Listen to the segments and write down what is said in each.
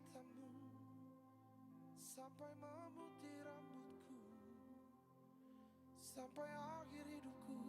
matamu sampai memutih rambutku, sampai akhir hidupku.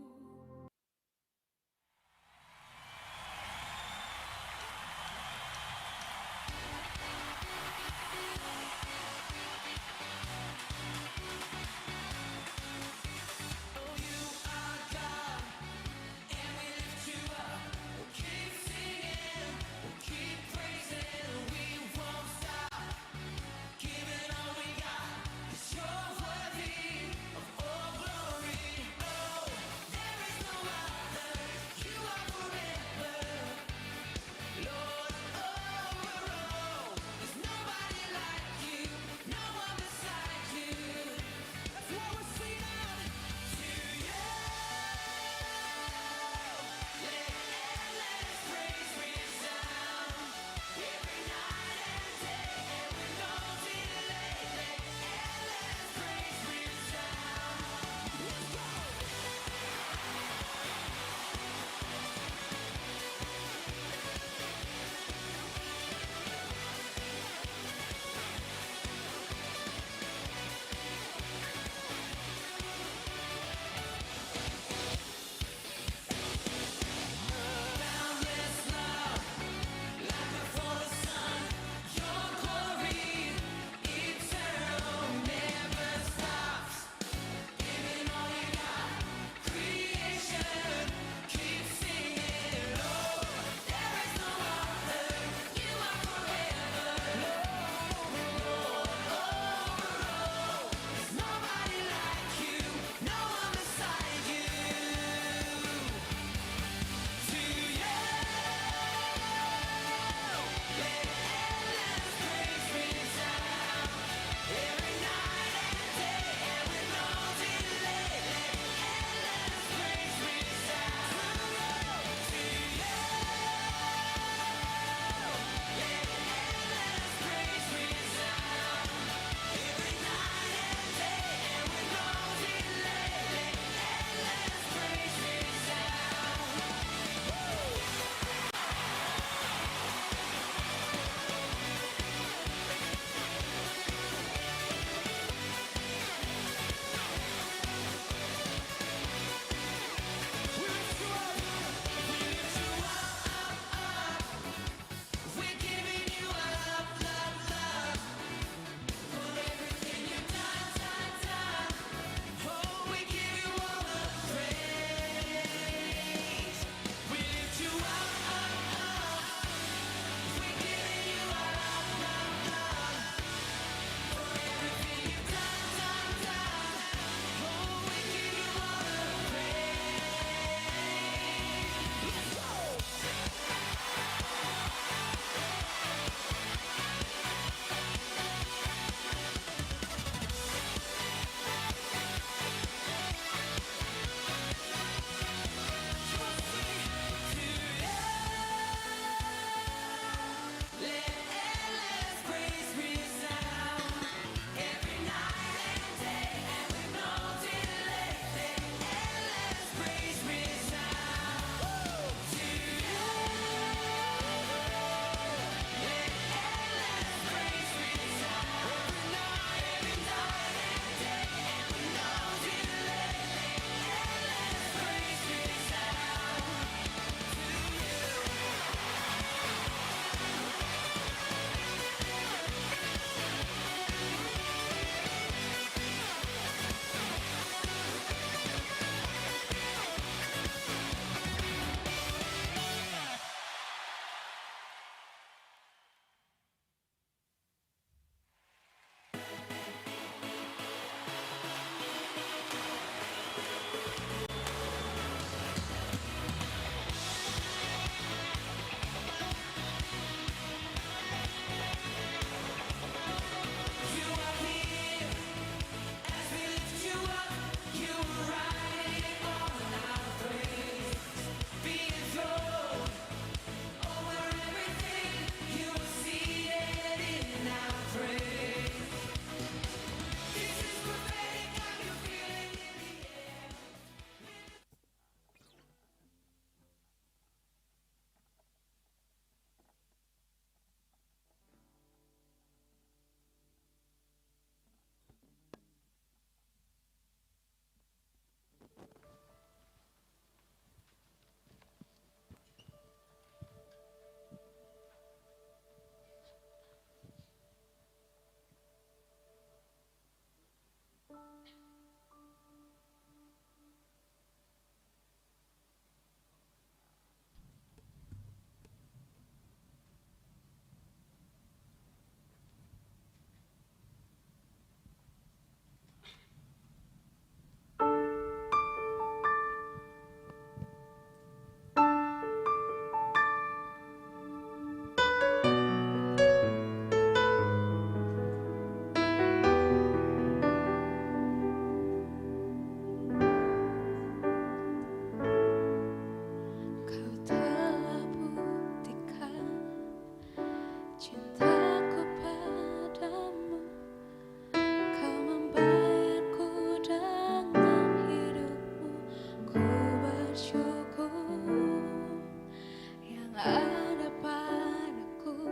ada padaku,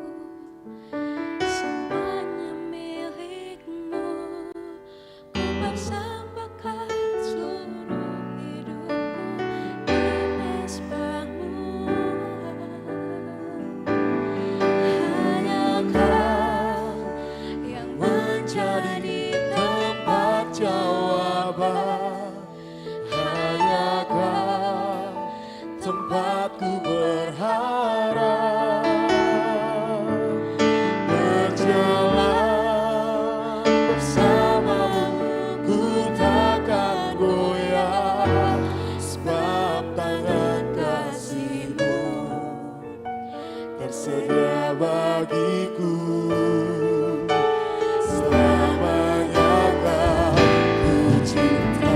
semuanya milikmu. Ku persembahkan seluruh hidupku di mezbahmu. Hanya Kau yang menjadi tempat jawaban. Hanya Kau tempatku berharap. Berjalan bersamamu ku takkan goyah, sebab tangan kasih-Mu tersedia bagiku. Selamanya Kau ku cinta.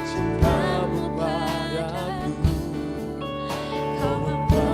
Cintamu padaku, Kau membawa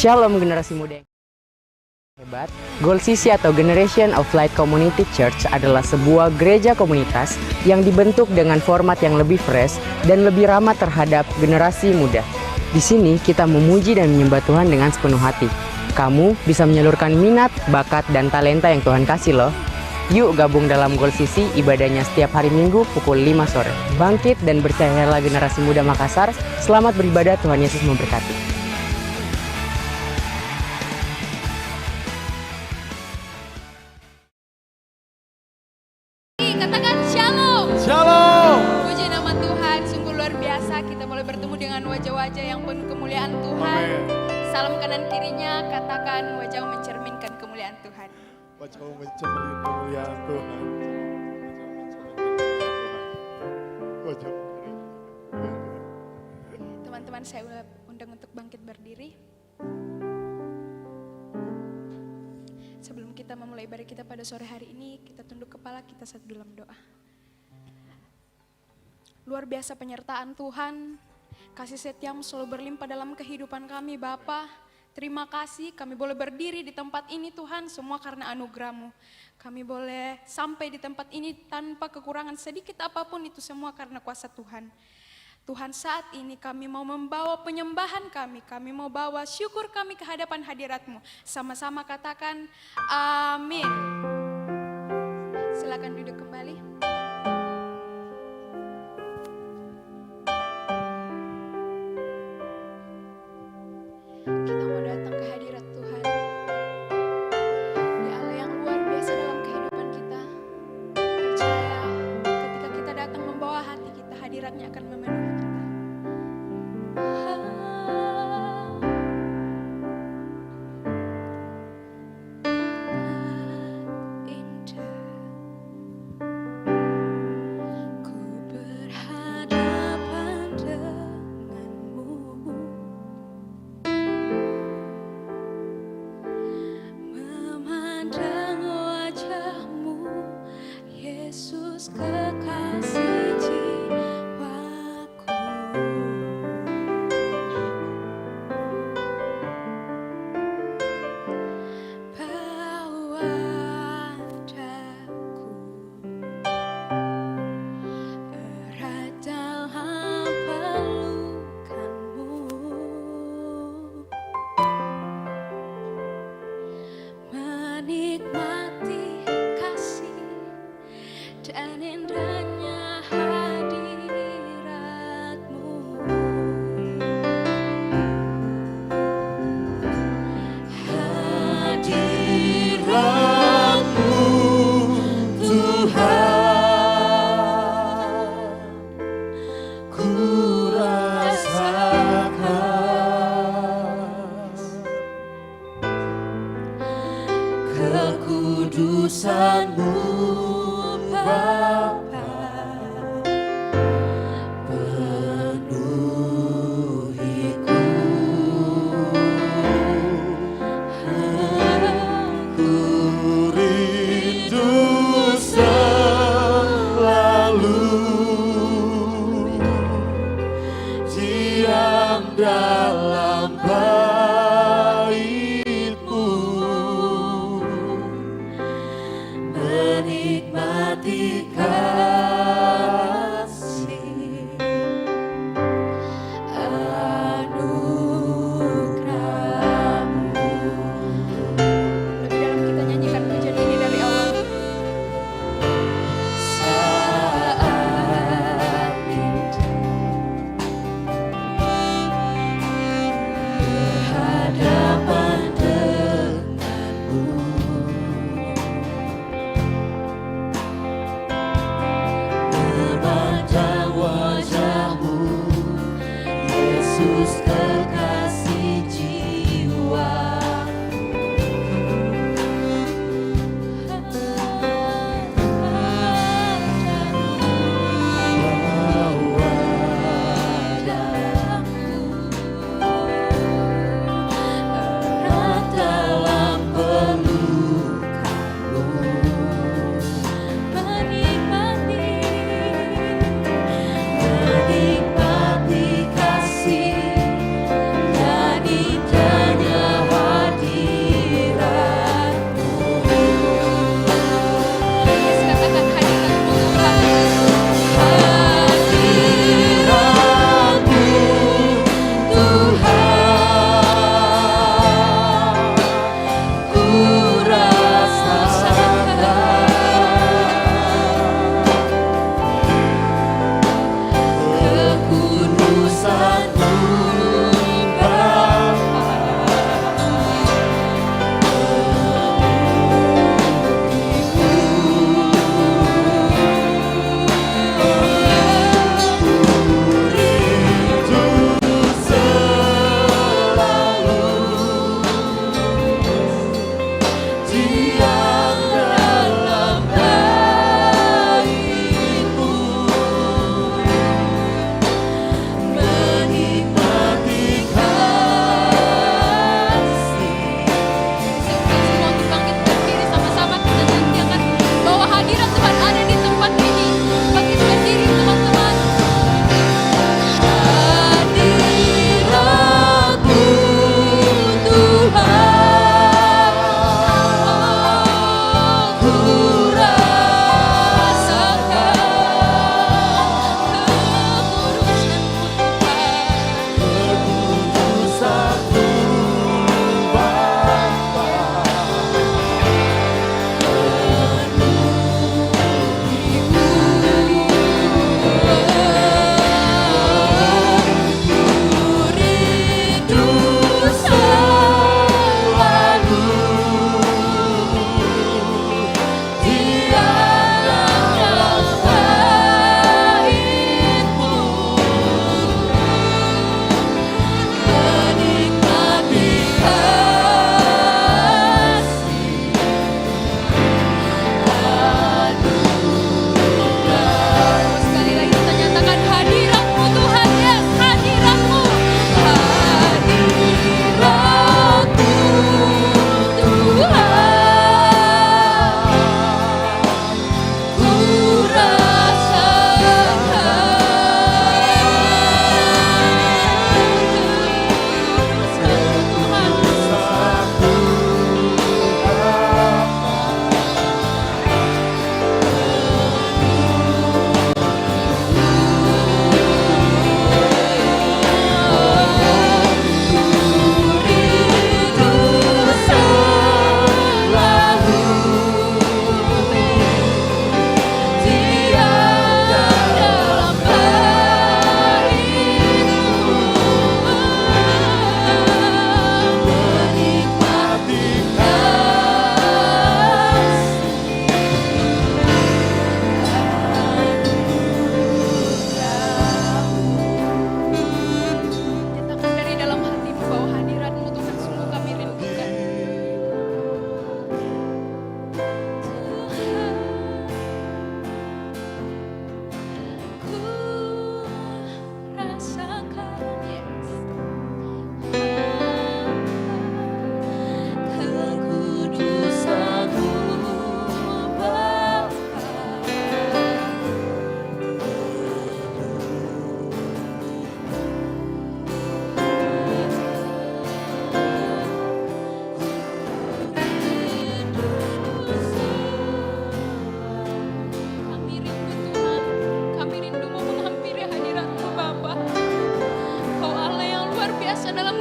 Shalom generasi muda yang hebat. GoalCC atau Generation of Light Community Church adalah sebuah gereja komunitas yang dibentuk dengan format yang lebih fresh dan lebih ramah terhadap generasi muda. Di sini kita memuji dan menyembah Tuhan dengan sepenuh hati. Kamu bisa menyalurkan minat, bakat, dan talenta yang Tuhan kasih loh. Yuk gabung dalam GoalCC, ibadahnya setiap hari Minggu pukul 5 sore. Bangkit dan bercayalah generasi muda Makassar. Selamat beribadah, Tuhan Yesus memberkati. Katakan shalom. Shalom. Puji nama Tuhan, sungguh luar biasa. Kita boleh bertemu dengan wajah-wajah yang penuh kemuliaan Tuhan. Amin. Salam kanan kirinya, katakan wajahmu mencerminkan kemuliaan Tuhan. Wajahmu mencermin kemuliaan Tuhan. Wajahmu mencermin kemuliaan Tuhan. Teman-teman, saya undang untuk bangkit berdiri. Sebelum kita memulai ibadah kita pada sore hari ini, kita tunduk kepala, kita satu dalam doa. Luar biasa penyertaan Tuhan, kasih setiamu selalu berlimpah dalam kehidupan kami Bapa. Terima kasih kami boleh berdiri di tempat ini Tuhan, semua karena anugerah-Mu. Kami boleh sampai di tempat ini tanpa kekurangan sedikit apapun, itu semua karena kuasa Tuhan. Tuhan, saat ini kami mau membawa penyembahan kami mau bawa syukur kami ke hadapan hadirat-Mu. Sama-sama katakan amin. Silakan duduk kembali. Kita mau datang ke hadirat Tuhan. Ya Allah yang luar biasa dalam kehidupan kita. Percaya ketika kita datang membawa hati kita, hadirat-Nya akan memenuhi kita. Kekasih jiwaku, bawa daku erat dalam pelukanmu, menikmati kasih dan indahnya hadirat-Mu. Hadirat-Mu Tuhan, ku rasakan kekudusan-Mu Bapa, penuhiku. Aku rindu selalu diam dalam bait-Mu, menikmati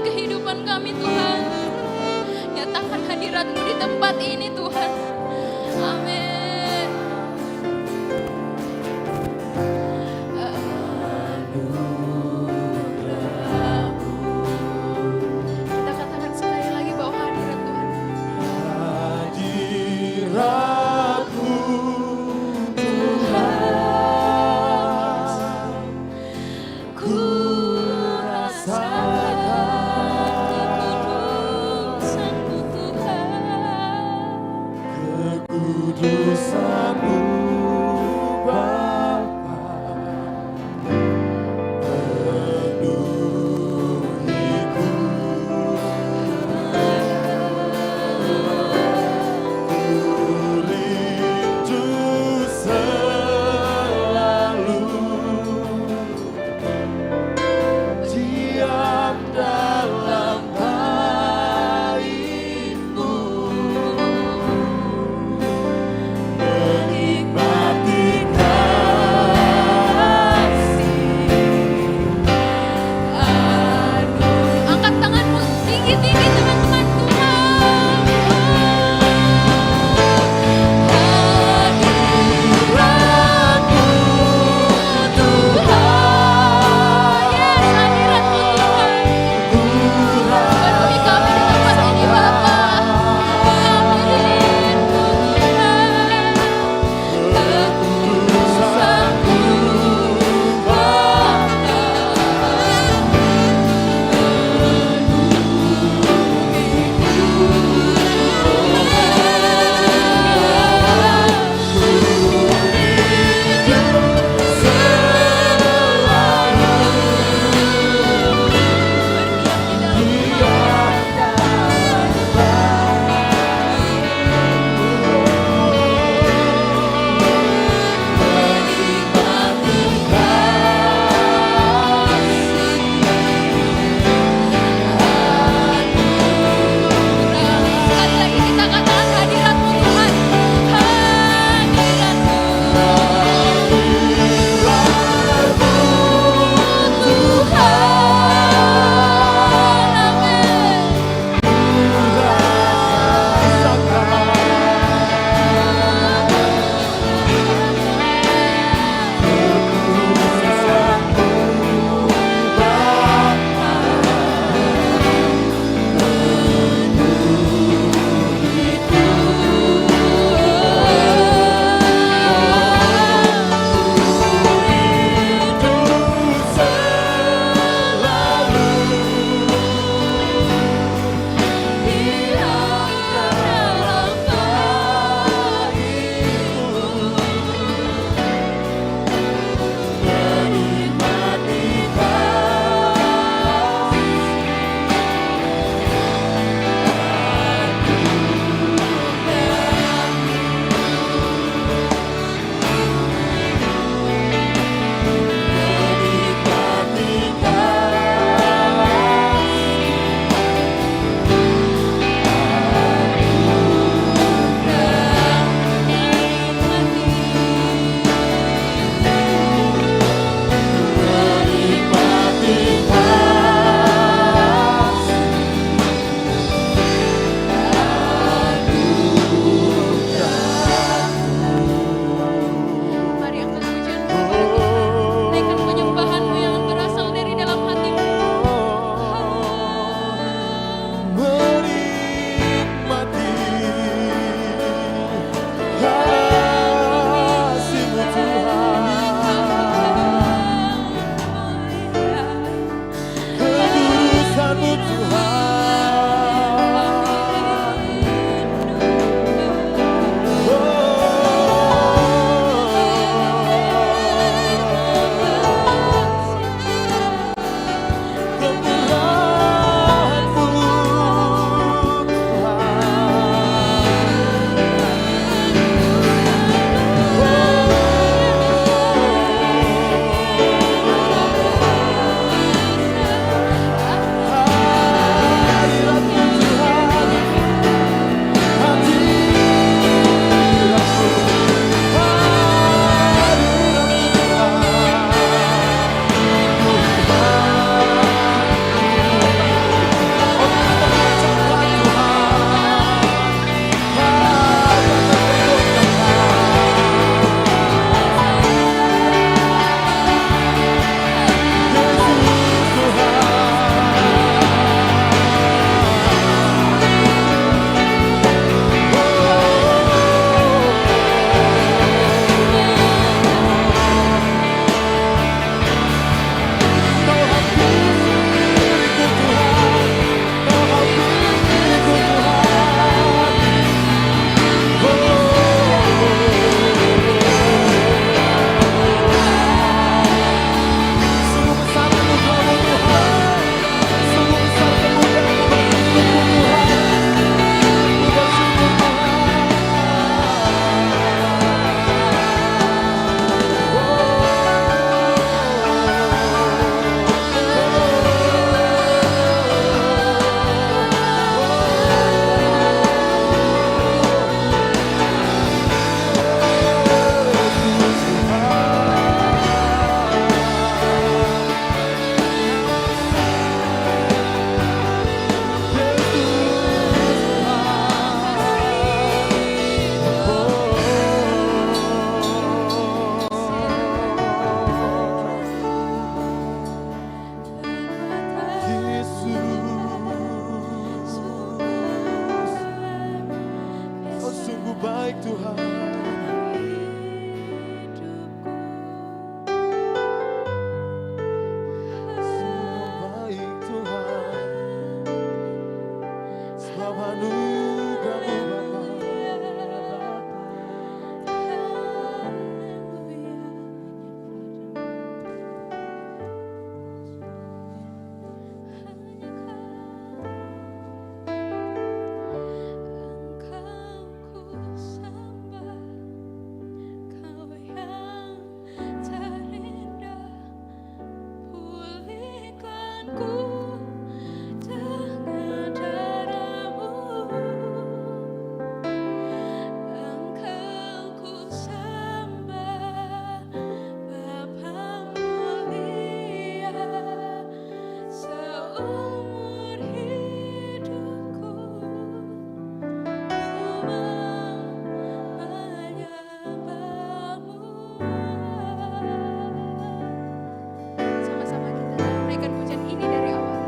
kehidupan kami Tuhan. Nyatakan hadirat-Mu di tempat ini Tuhan. Amin. Kita katakan sekali lagi bahwa hadirat Tuhan. Hadirat-Mu Ku rasakan kekudusan-Mu Tuhan. kekudusan baik Tuhan. Sungguh baik Tuhan. Sebab anugerah-Mu Bapa. Sama-sama kita naikkan pujian ini dari awal.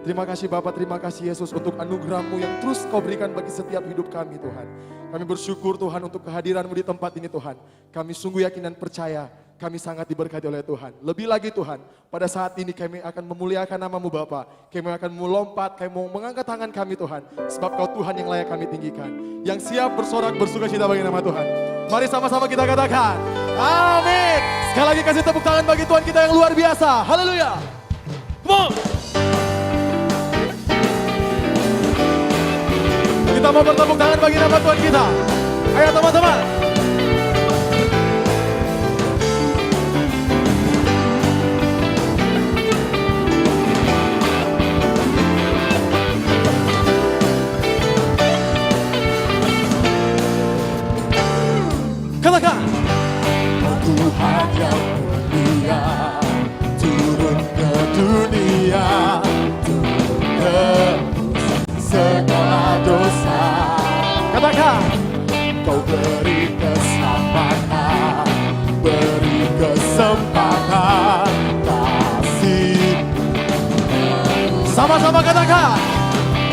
Terima kasih Bapak, terima kasih Yesus untuk anugerah-Mu yang terus Kau berikan bagi setiap hidup kami Tuhan. Kami bersyukur Tuhan untuk kehadiran-Mu di tempat ini Tuhan. Kami sungguh yakin dan percaya kami sangat diberkati oleh Tuhan. Lebih lagi Tuhan, pada saat ini kami akan memuliakan nama-Mu Bapa. Kami akan melompat, kami mau mengangkat tangan kami Tuhan. Sebab Kau Tuhan yang layak kami tinggikan. Yang siap bersorak bersukacita bagi nama Tuhan. Mari sama-sama kita katakan, Amin. Sekali lagi kasih tepuk tangan bagi Tuhan kita yang luar biasa. Haleluya. Come on. Kita mau bertepuk tangan bagi nama Tuhan kita. Ayo teman-teman. Katakan. Tuhan yang mulia turun ke dunia, turun ke segala dosa. Katakan. Kau beri keselamatan, beri kesempatan kasih. Sama-sama katakan.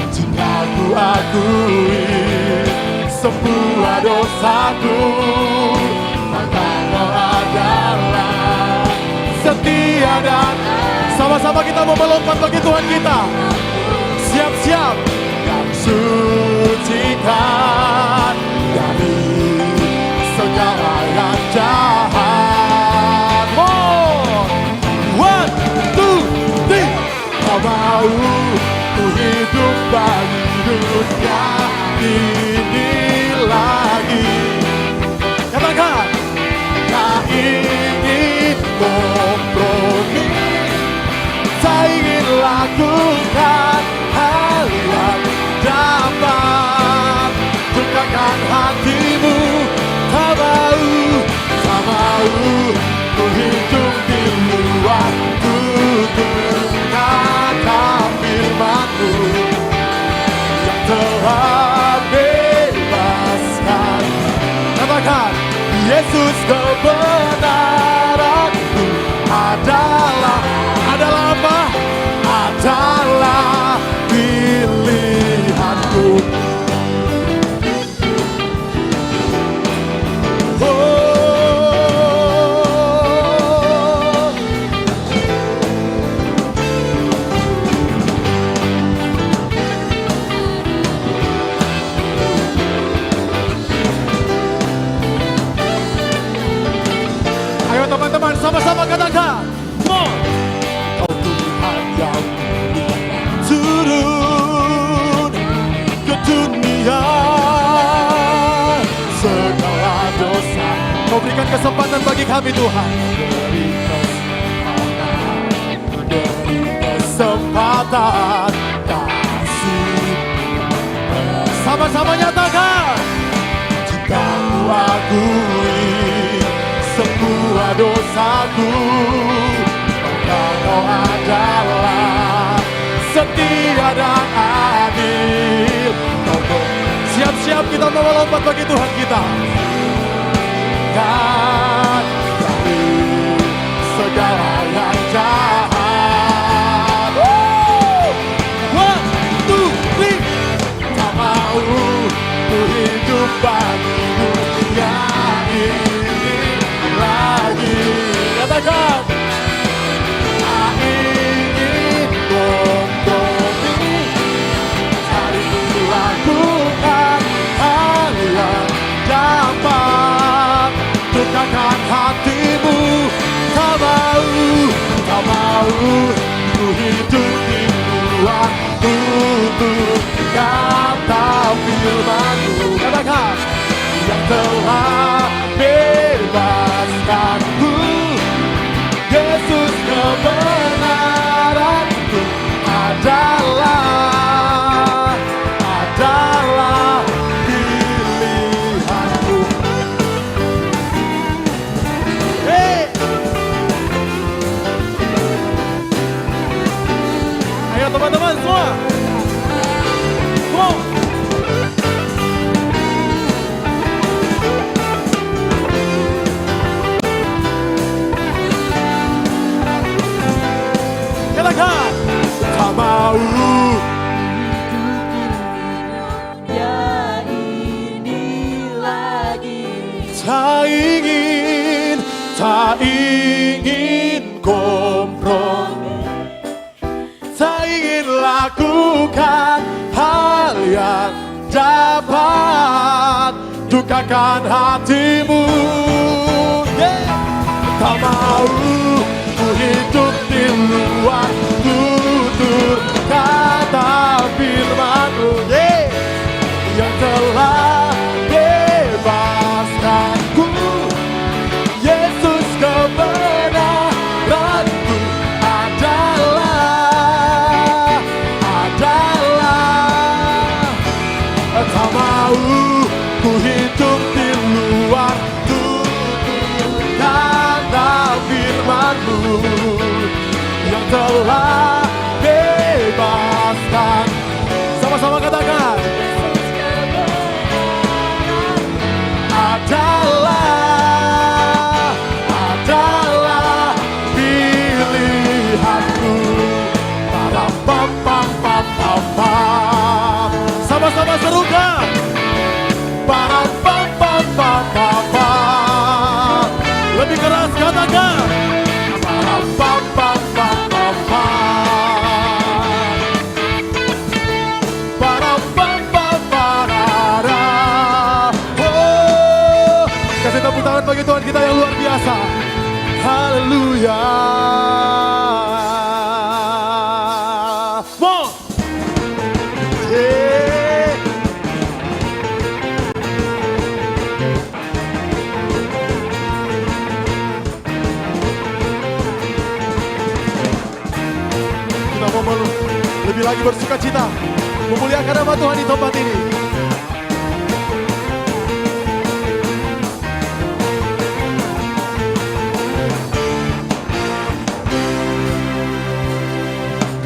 Jika ku akui semua dosaku, maka Kau adalah setia dan sama-sama kita mau melompat bagi Tuhan kita. Siap-siap. Yang sucikan dari segala yang jahat. One, two, three. Kau mau ku hidup bagi dunia ini lagi. Katakan. Tak ingin kompromi, tak ingin lakukan hal yang dapat dukakan hatimu. Tak mau ku hidup di luar tutur kata firman-Mu yang telah bebaskan. Katakan. Yesus kebenaranku adalah apa? Adalah pilihanku. Teman-teman sama-sama katakan. Kau Tuhan yang turun ke dunia, segala dosa Kau berikan kesempatan bagi kami Tuhan. Beri kesempatan kasih. Sama-sama nyatakan. Jika ku akui semua dosaku, maka Kau adalah setia dan adil. Siap-siap kita mau melompat bagi Tuhan kita. Dan dari segala yang jahat. One, two, three. Tak mau ku hidup bagi dunia ini lagi. Katakan. Tak ingin kompromi, tak ingin lakukan hal yang dapat dukakan hatimu. Tak mau ku hidup di luar tutur kata firman-Mu. Katakan. Yang telah bebaskanku. Yesus kebenaranku adalah pilihanku. Hey! Ayo teman-teman semua. Come on. Katakan. Tak mau ya ini lagi. Tak ingin kompromi, tak ingin lakukan hal yang dapat dukakan hatimu. Tak mau ku hidup di luar tutur kata firman-Mu, yang telah bebaskanku. Yesus, kebenaran-Ku adalah tak mau ku hidup di luar firman-Mu yang telah bebaskan. Sama-sama katakan, adalah pilihanku. Para pam pam pam pam pam. Sama-sama serukan. Para pam pam pam pam pam. Lebih keras katakan. Para pam pam pam pam pam. Para pam pam parara. Oh, kasih tepuk tangan bagi Tuhan kita yang luar biasa. Haleluya. Lebih lagi bersuka cita, memuliakan nama Tuhan di tempat ini.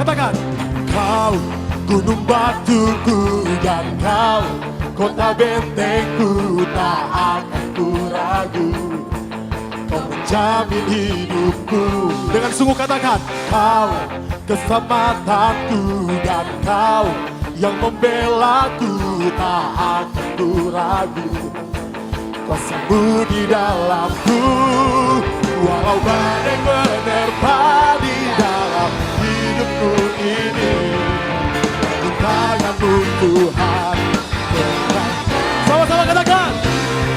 Katakan, Kau gunung batuku dan Kau kota bentengku, tak akan ku ragu. Kau menjamin hidupku. Dengan sungguh katakan, Kau keselamatanku dan Kau yang membelaku, tak akan ku ragu. Kuasa-Mu di dalamku, walau badai menerpa di dalam hidupku ini. Di tangan-Mu Tuhan, sama-sama katakan,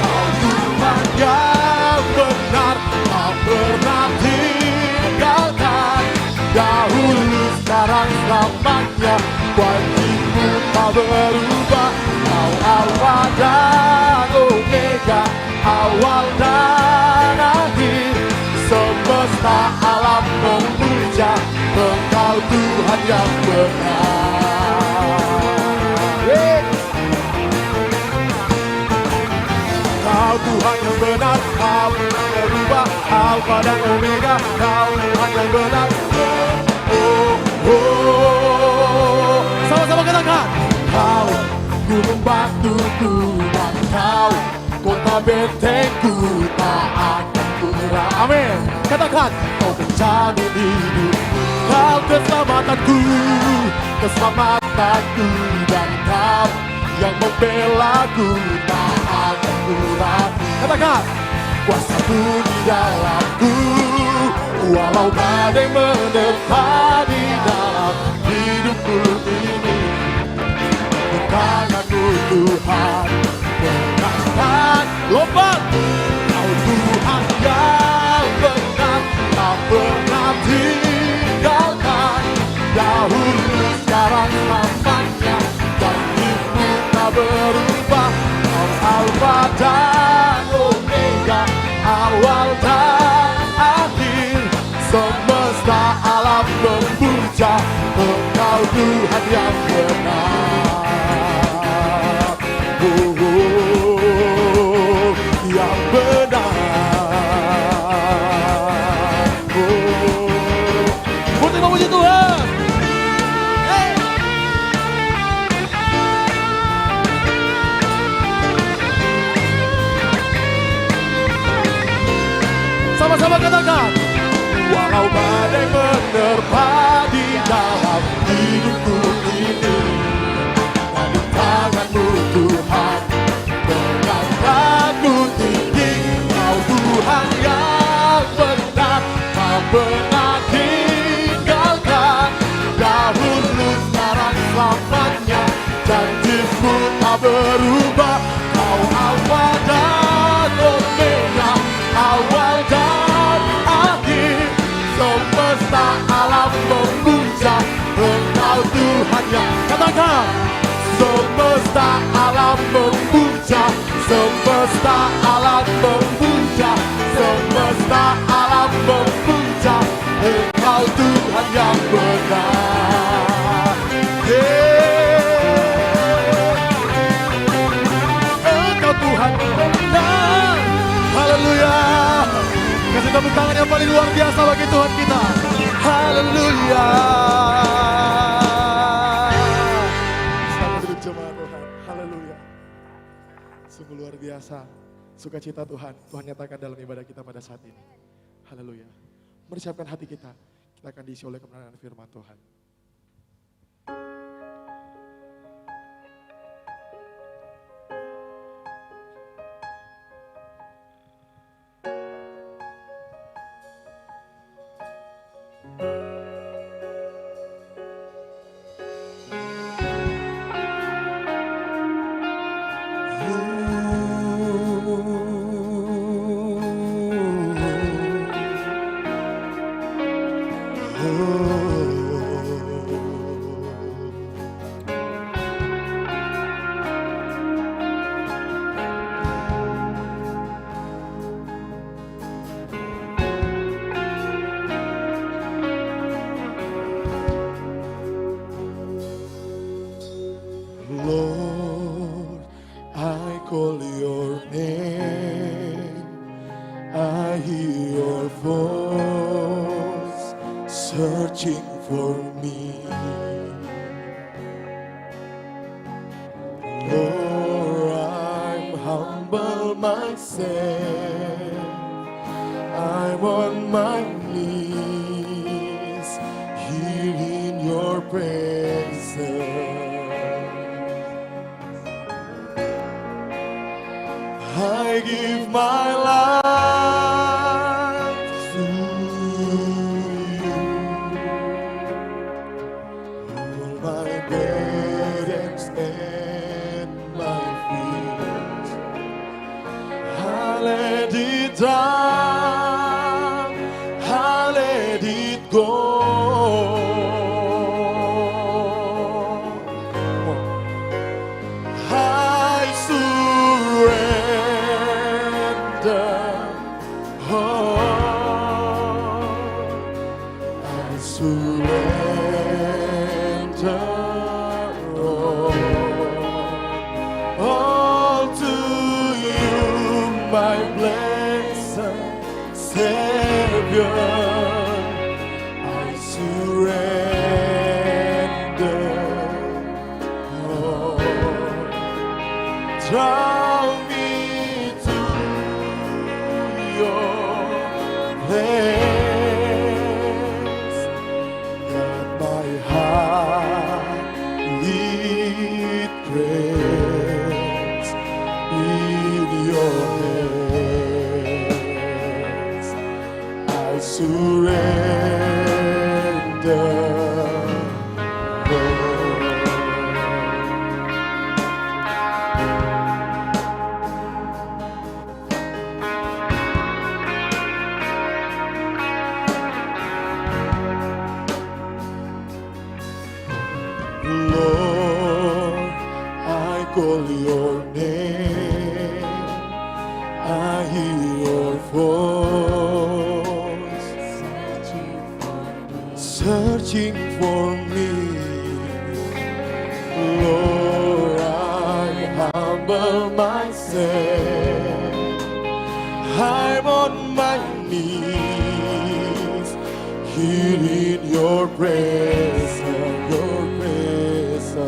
Kau Tuhan yang benar, tak pernah tinggalkan. Dahulu, sekarang, selamanya, janji-Mu tak berubah. Kau Alfa dan Omega, awal dan akhir. Semesta alam memuja Engkau Tuhan yang benar. Kau Tuhan yang benar, Kau yang berubah, Alfa dan Omega, Kau Tuhan yang benar. Sama-sama katakan, Kau gunung batuku dan Kau kota bentengku, tak akan ku nyerah. Amin. Katakan, Kau menjamin hidup, Kau keselamatanku dan Kau yang membelaku, tak akan ku ragu. Katakan, kuasa-Mu di dalamku, walau badai menerpa di dalam hidupku ini. Di tangan-Mu Tuhan, berkatan lompat. Kau Tuhan yang benar, tak pernah tinggalkan. Dahulu, sekarang, selamanya, janji-Mu tak berubah. Kau Alfa dan Omega, awal dan akhir. Semesta alam memuja Engkau Tuhan yang benar. Yang benar. Puji memuji Tuhan. Sama-sama katakan, walau badai menerpa di dalam hidupku ini, dari tangan-Mu Tuhan, berkataku tinggi. Kau Tuhan yang benar, tak pernah tinggalkan. Dahulu, sekarang, selamanya, janji-Mu tak berubah. Kau Alfa dan Omega, awal yang benar. Engkau Tuhan benar. Haleluya. Kasih tepuk tangan yang paling luar biasa bagi Tuhan kita. Haleluya. Selamat hidup jemaat Tuhan. Haleluya. Sungguh luar biasa. Sukacita Tuhan, Tuhan nyatakan dalam ibadah kita pada saat ini. Haleluya. Mempersiapkan hati kita, kita akan diisi oleh kebenaran firman Tuhan. Lord, I call your name, I hear your voice searching for me. Lord, I'm humble myself, I'm on my knees here in your presence. I give my life to you. All my burdens and my fears, I let it down, I let it go. I surrender all to you, my blessed Savior. I surrender all. Draw me to your place. Let my heart lead praise in your hands. I surrender all. Lord, I call your name, I hear your voice, searching for me. Lord, I humble myself, I'm on my knees here in your presence, your presence.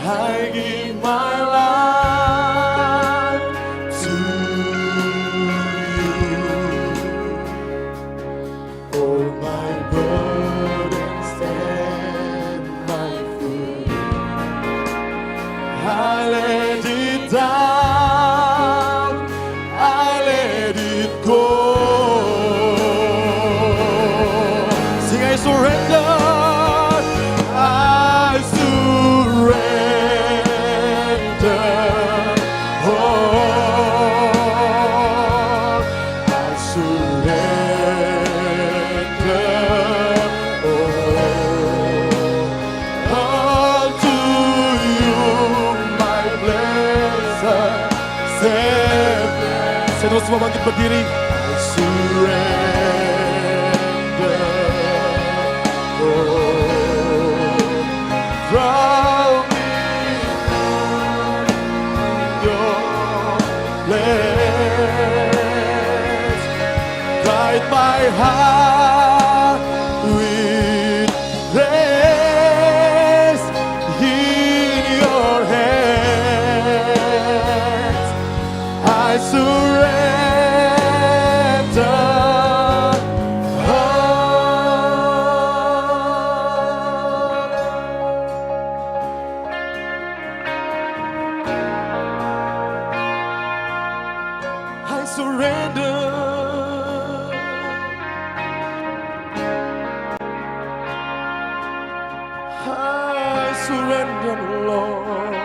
I give my life to you. All my burdens and my fears, I let it down, I let it go. Sing, I surrender, I surrender all. I surrender all to you, my blessed Savior. Saya terus semua bangkit berdiri. I surrender. Guide my heart with grace in your hands. I surrender all. I surrender. I surrender, Lord.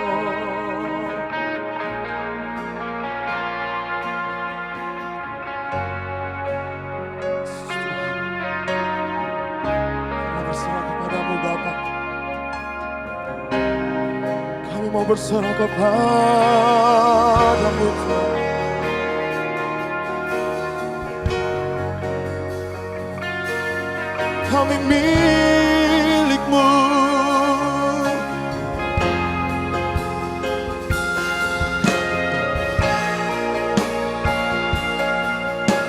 Kami berserah kepadamu Bapa. Kami mau berserah kepadamu Tuhan. Kami milik-Mu.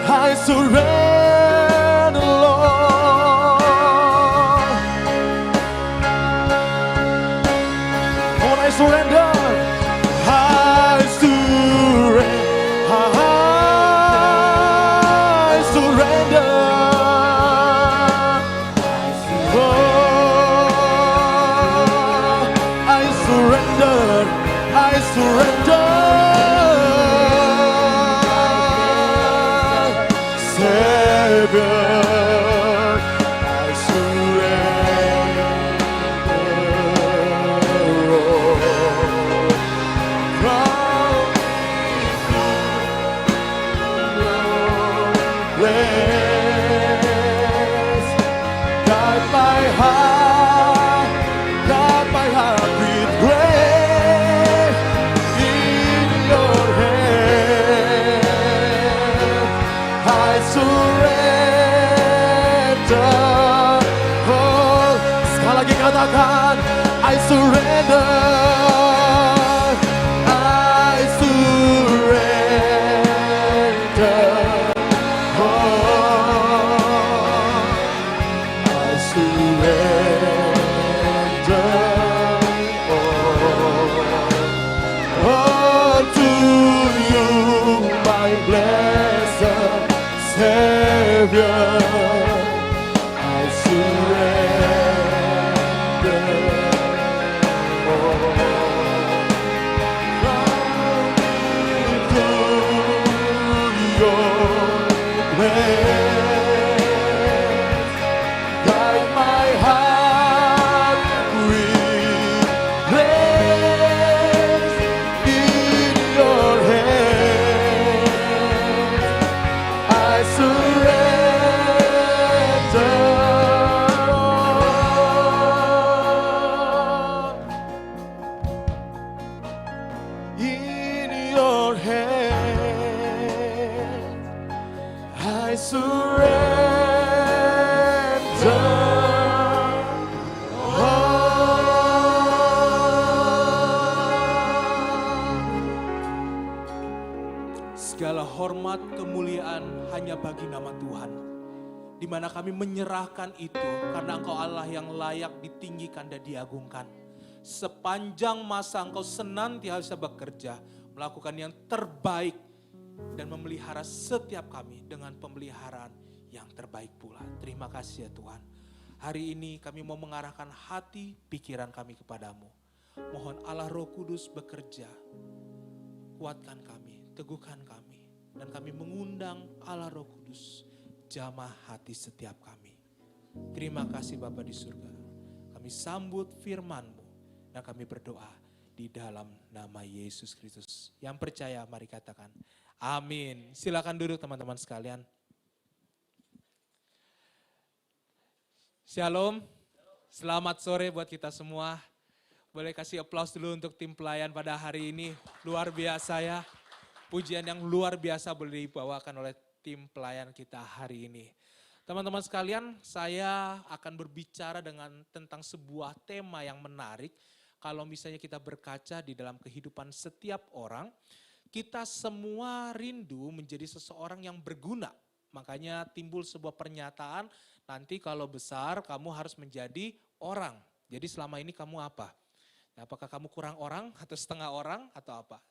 I surrender, Lord. Come on, I surrender. I surrender. I surrender. Oh, I surrender. I surrender. Savior, I surrender. Come place. Guide my heart with grace in your hand. I surrender all. Sekali lagi katakan, I surrender. I surrender all. I surrender all to you, my blessed Savior. I surrender all. To your grace. Guide my heart with grace in your hands. I surrender all. In your hands. I surrender all. Segala hormat kemuliaan hanya bagi nama Tuhan. Di mana kami menyerahkan itu karena Engkau Allah yang layak ditinggikan dan diagungkan. Sepanjang masa Engkau senantiasa bekerja, melakukan yang terbaik dan memelihara setiap kami dengan pemeliharaan yang terbaik pula. Terima kasih ya Tuhan. Hari ini kami mau mengarahkan hati pikiran kami kepadamu. Mohon Allah Roh Kudus bekerja. Kuatkan kami, teguhkan kami. Dan kami mengundang Allah Roh Kudus jamah hati setiap kami. Terima kasih Bapa di surga. Kami sambut firman-Mu dan kami berdoa di dalam nama Yesus Kristus. Yang percaya mari katakan amin. Silakan duduk teman-teman sekalian. Shalom. Selamat sore buat kita semua. Boleh kasih aplaus dulu untuk tim pelayan pada hari ini. Luar biasa ya. Pujian yang luar biasa boleh dibawakan oleh tim pelayan kita hari ini. Teman-teman sekalian, saya akan berbicara tentang sebuah tema yang menarik. Kalau misalnya kita berkaca di dalam kehidupan setiap orang, kita semua rindu menjadi seseorang yang berguna. Makanya timbul sebuah pernyataan, nanti kalau besar kamu harus menjadi orang. Jadi selama ini kamu apa? Apakah kamu kurang orang atau setengah orang atau apa?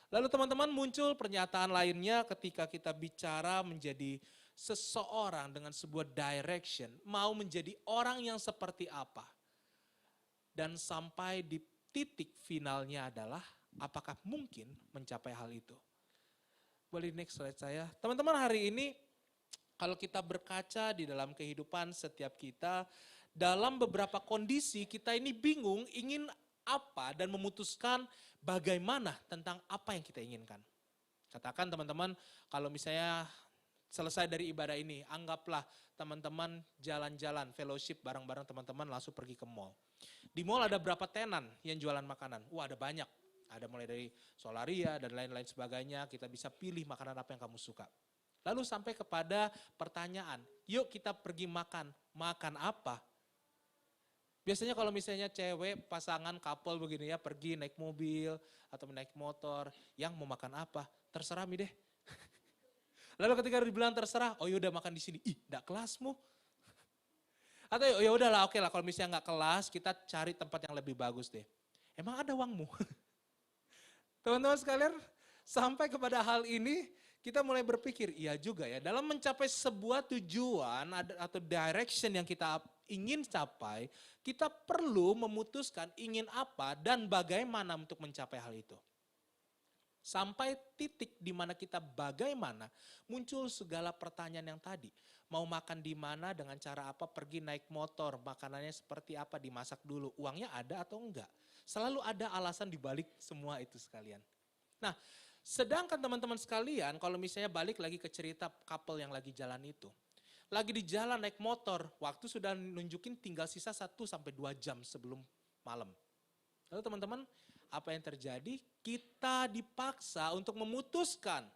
Lalu teman-teman muncul pernyataan lainnya ketika kita bicara menjadi seseorang dengan sebuah direction. Mau menjadi orang yang seperti apa? Dan sampai di titik finalnya adalah apakah mungkin mencapai hal itu? Boleh next slide saya. Teman-teman hari ini kalau kita berkaca di dalam kehidupan setiap kita, dalam beberapa kondisi kita ini bingung ingin apa dan memutuskan bagaimana tentang apa yang kita inginkan. Katakan teman-teman kalau misalnya selesai dari ibadah ini, anggaplah teman-teman jalan-jalan, fellowship bareng-bareng teman-teman langsung pergi ke mall. Di mall ada berapa tenan yang jualan makanan? Wah ada banyak, ada mulai dari Solaria dan lain-lain sebagainya, kita bisa pilih makanan apa yang kamu suka. Lalu sampai kepada pertanyaan, yuk kita pergi makan, makan apa? Biasanya kalau misalnya cewek, pasangan, couple begini ya, pergi naik mobil atau naik motor, yang mau makan apa? Terserah mi deh. Lalu ketika dibilang terserah, oh yaudah makan di sini. Ih, enggak kelasmu. Atau ya udahlah, oke lah kalau misalnya enggak kelas, kita cari tempat yang lebih bagus deh. Emang ada uangmu? Teman-teman sekalian, sampai kepada hal ini kita mulai berpikir, iya juga ya, dalam mencapai sebuah tujuan atau direction yang kita ingin capai, kita perlu memutuskan ingin apa dan bagaimana untuk mencapai hal itu. Sampai titik di mana kita bagaimana, muncul segala pertanyaan yang tadi. Mau makan di mana, dengan cara apa, pergi naik motor, makanannya seperti apa, dimasak dulu, uangnya ada atau enggak. Selalu ada alasan dibalik semua itu sekalian. Nah, sedangkan teman-teman sekalian, kalau misalnya balik lagi ke cerita couple yang lagi jalan itu. Lagi di jalan naik motor, waktu sudah nunjukin tinggal sisa 1-2 jam sebelum malam. Lalu teman-teman, apa yang terjadi? Kita dipaksa untuk memutuskan.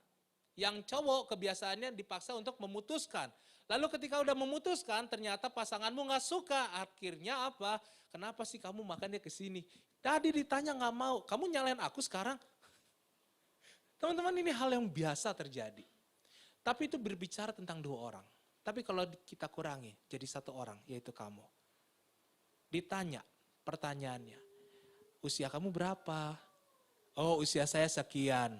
Yang cowok kebiasaannya dipaksa untuk memutuskan. Lalu ketika udah memutuskan, ternyata pasanganmu gak suka. Akhirnya apa? Kenapa sih kamu makannya ke sini? Tadi ditanya gak mau, kamu nyalain aku sekarang? Teman-teman, ini hal yang biasa terjadi. Tapi itu berbicara tentang 2 orang. Tapi kalau kita kurangi jadi 1 orang, yaitu kamu. Ditanya pertanyaannya, usia kamu berapa? Oh, usia saya sekian.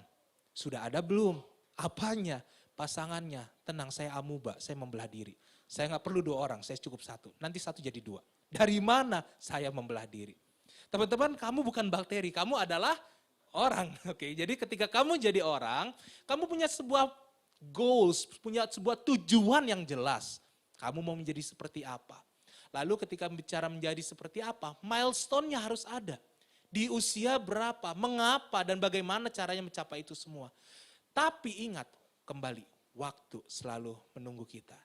Sudah ada belum? Apanya? Pasangannya. Tenang, saya amuba, saya membelah diri. Saya nggak perlu 2 orang, saya cukup 1. Nanti 1 jadi 2. Dari mana saya membelah diri? Teman-teman, kamu bukan bakteri, kamu adalah orang. Oke, jadi ketika kamu jadi orang, kamu punya sebuah goals, punya sebuah tujuan yang jelas. Kamu mau menjadi seperti apa? Lalu ketika bicara menjadi seperti apa, milestone-nya harus ada. Di usia berapa, mengapa, dan bagaimana caranya mencapai itu semua. Tapi ingat, kembali, waktu selalu menunggu kita.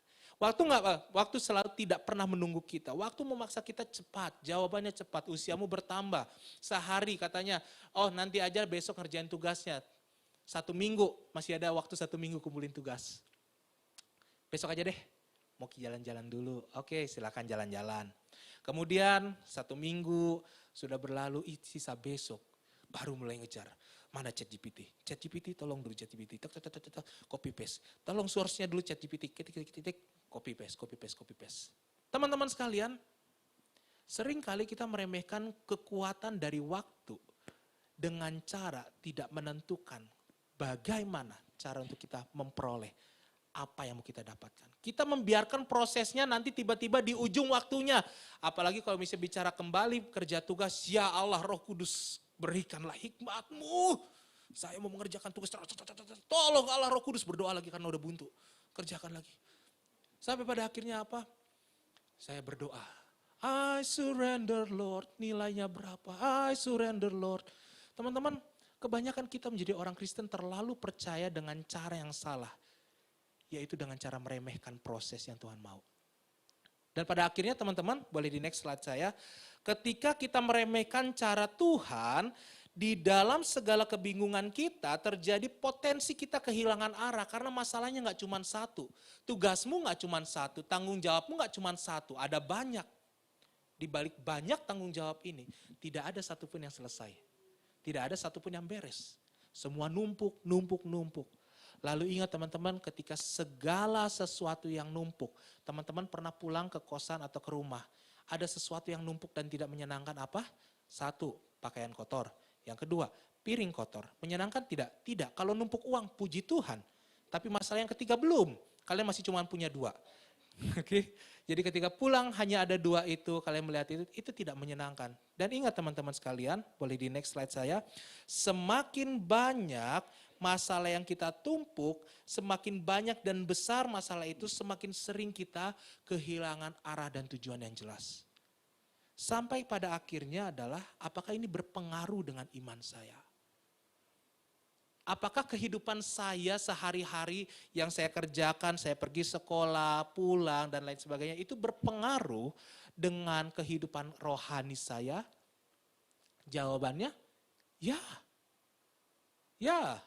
Waktu selalu tidak pernah menunggu kita. Waktu memaksa kita cepat, jawabannya cepat, usiamu bertambah. Sehari katanya, oh nanti aja besok ngerjain tugasnya. 1 minggu, masih ada waktu 1 minggu kumpulin tugas. Besok aja deh, mau jalan-jalan dulu. Oke, silakan jalan-jalan. Kemudian 1 minggu sudah berlalu, sisa besok. Baru mulai ngejar. Mana ChatGPT? ChatGPT tolong dulu ChatGPT. Copy paste. Tolong source-nya dulu ChatGPT. Copy paste. Teman-teman sekalian, sering kali kita meremehkan kekuatan dari waktu dengan cara tidak menentukan bagaimana cara untuk kita memperoleh apa yang mau kita dapatkan. Kita membiarkan prosesnya nanti tiba-tiba di ujung waktunya. Apalagi kalau misalnya bicara kembali kerja tugas, ya Allah Roh Kudus berikanlah hikmat-Mu. Saya mau mengerjakan tugas, tolong Allah Roh Kudus, berdoa lagi karena udah buntu. Kerjakan lagi. Sampai pada akhirnya apa? Saya berdoa. I surrender Lord, nilainya berapa? I surrender Lord. Teman-teman, kebanyakan kita menjadi orang Kristen terlalu percaya dengan cara yang salah. Yaitu dengan cara meremehkan proses yang Tuhan mau. Dan pada akhirnya teman-teman, boleh di next slide saya. Ketika kita meremehkan cara Tuhan, di dalam segala kebingungan kita terjadi potensi kita kehilangan arah. Karena masalahnya gak cuma 1. Tugasmu gak cuma 1, tanggung jawabmu gak cuma 1, ada banyak. Di balik banyak tanggung jawab ini, tidak ada satupun yang selesai. Tidak ada satupun yang beres. Semua numpuk. Lalu ingat teman-teman, ketika segala sesuatu yang numpuk, teman-teman pernah pulang ke kosan atau ke rumah, ada sesuatu yang numpuk dan tidak menyenangkan apa? Satu, pakaian kotor. Yang kedua, piring kotor. Menyenangkan tidak? Tidak. Kalau numpuk uang, puji Tuhan. Tapi masalah yang ketiga belum. Kalian masih cuma punya 2. Oke. Jadi ketika pulang hanya ada 2 itu, kalian melihat itu tidak menyenangkan. Dan ingat teman-teman sekalian, boleh di next slide saya. Semakin banyak masalah yang kita tumpuk, semakin banyak dan besar masalah itu, semakin sering kita kehilangan arah dan tujuan yang jelas. Sampai pada akhirnya adalah, apakah ini berpengaruh dengan iman saya? Apakah kehidupan saya sehari-hari yang saya kerjakan, saya pergi sekolah, pulang, dan lain sebagainya, itu berpengaruh dengan kehidupan rohani saya? Jawabannya, ya. Ya.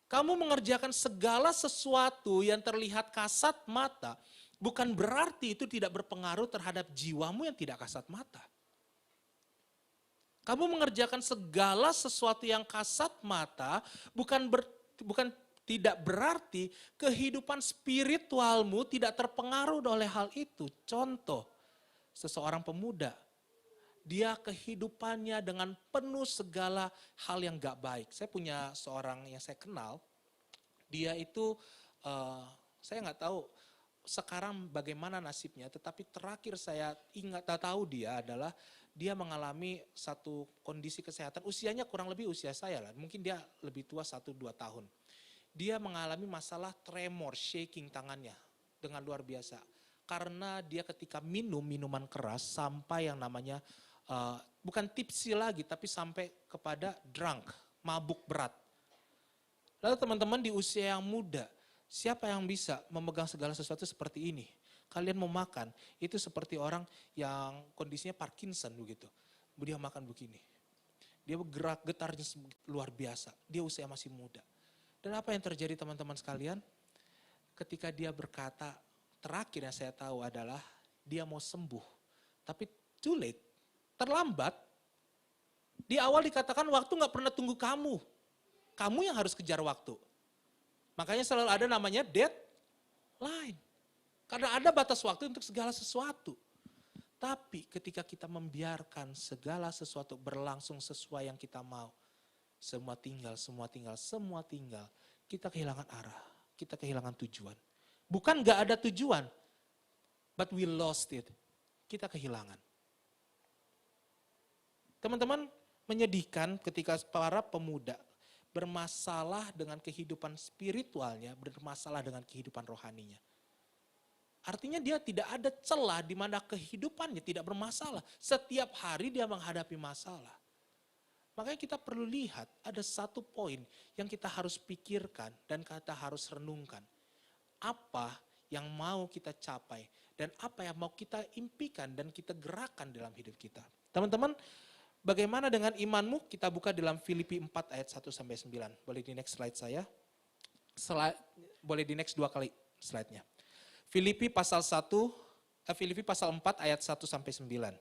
Kamu mengerjakan segala sesuatu yang terlihat kasat mata, bukan berarti itu tidak berpengaruh terhadap jiwamu yang tidak kasat mata. Kamu mengerjakan segala sesuatu yang kasat mata, bukan tidak berarti kehidupan spiritualmu tidak terpengaruh oleh hal itu. Contoh, seseorang pemuda, dia kehidupannya dengan penuh segala hal yang gak baik. Saya punya seorang yang saya kenal, dia itu, saya gak tahu sekarang bagaimana nasibnya, tetapi terakhir saya tahu dia adalah, dia mengalami satu kondisi kesehatan, usianya kurang lebih usia saya lah, mungkin dia lebih tua 1-2 tahun. Dia mengalami masalah tremor, shaking tangannya dengan luar biasa. Karena dia ketika minum minuman keras sampai yang namanya, bukan tipsy lagi, tapi sampai kepada drunk, mabuk berat. Lalu teman-teman di usia yang muda, siapa yang bisa memegang segala sesuatu seperti ini? Kalian mau makan, itu seperti orang yang kondisinya Parkinson begitu. Dia makan begini. Dia gerak getarnya luar biasa. Dia usia masih muda. Dan apa yang terjadi teman-teman sekalian? Ketika dia berkata, terakhir yang saya tahu adalah dia mau sembuh. Tapi too late, terlambat. Di awal dikatakan waktu gak pernah tunggu kamu. Kamu yang harus kejar waktu. Makanya selalu ada namanya deadline. Karena ada batas waktu untuk segala sesuatu. Tapi ketika kita membiarkan segala sesuatu berlangsung sesuai yang kita mau. Semua tinggal, kita kehilangan arah, kita kehilangan tujuan. Bukan gak ada tujuan, but we lost it. Kita kehilangan. Teman-teman, menyedihkan ketika para pemuda bermasalah dengan kehidupan spiritualnya, bermasalah dengan kehidupan rohaninya. Artinya dia tidak ada celah di mana kehidupannya tidak bermasalah. Setiap hari dia menghadapi masalah. Makanya kita perlu lihat ada satu poin yang kita harus pikirkan dan kita harus renungkan. Apa yang mau kita capai dan apa yang mau kita impikan dan kita gerakan dalam hidup kita. Teman-teman, bagaimana dengan imanmu? Kita buka dalam Filipi 4 ayat 1-9. Boleh di next slide saya? Boleh di next 2 kali slide-nya. Filipi pasal 4 ayat 1-9.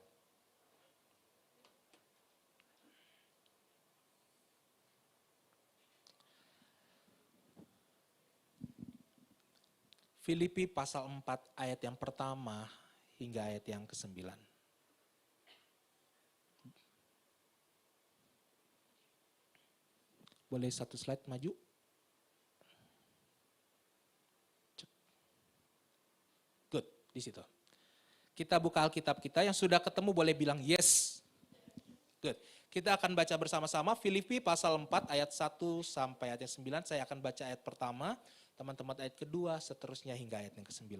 Filipi pasal 4 ayat yang pertama hingga ayat yang ke-9. Boleh satu slide maju? Good, di situ. Kita buka Alkitab kita, yang sudah ketemu boleh bilang yes. Good. Kita akan baca bersama-sama Filipi pasal 4 ayat 1 sampai ayat yang 9. Saya akan baca ayat pertama, teman-teman ayat kedua, seterusnya hingga ayat yang ke-9.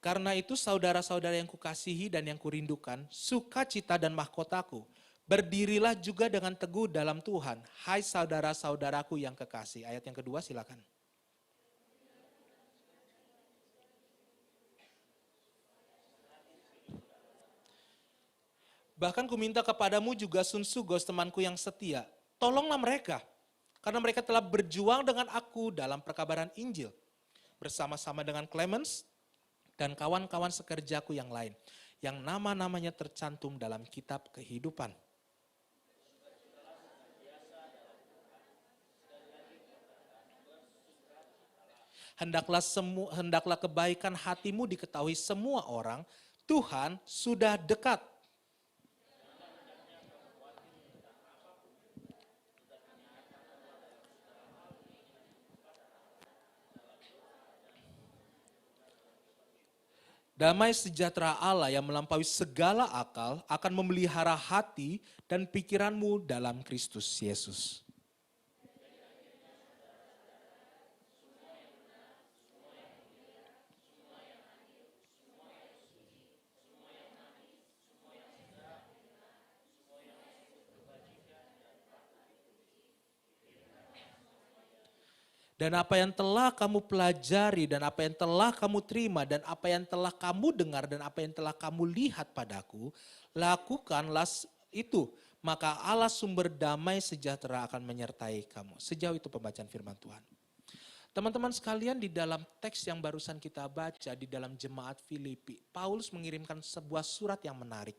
Karena itu saudara-saudara yang kukasihi dan yang kurindukan, sukacita dan mahkotaku, berdirilah juga dengan teguh dalam Tuhan, hai saudara-saudaraku yang kekasih. Ayat yang kedua silakan. Bahkan kuminta kepadamu juga Sunsugos temanku yang setia, tolonglah mereka, karena mereka telah berjuang dengan aku dalam perkabaran Injil, bersama-sama dengan Clemens dan kawan-kawan sekerjaku yang lain, yang nama-namanya tercantum dalam kitab kehidupan. hendaklah kebaikan hatimu diketahui semua orang, Tuhan sudah dekat. Damai sejahtera Allah yang melampaui segala akal akan memelihara hati dan pikiranmu dalam Kristus Yesus. Dan apa yang telah kamu pelajari, dan apa yang telah kamu terima, dan apa yang telah kamu dengar, dan apa yang telah kamu lihat padaku, lakukanlah itu. Maka Allah sumber damai sejahtera akan menyertai kamu. Sejauh itu pembacaan firman Tuhan. Teman-teman sekalian, di dalam teks yang barusan kita baca, di dalam jemaat Filipi, Paulus mengirimkan sebuah surat yang menarik.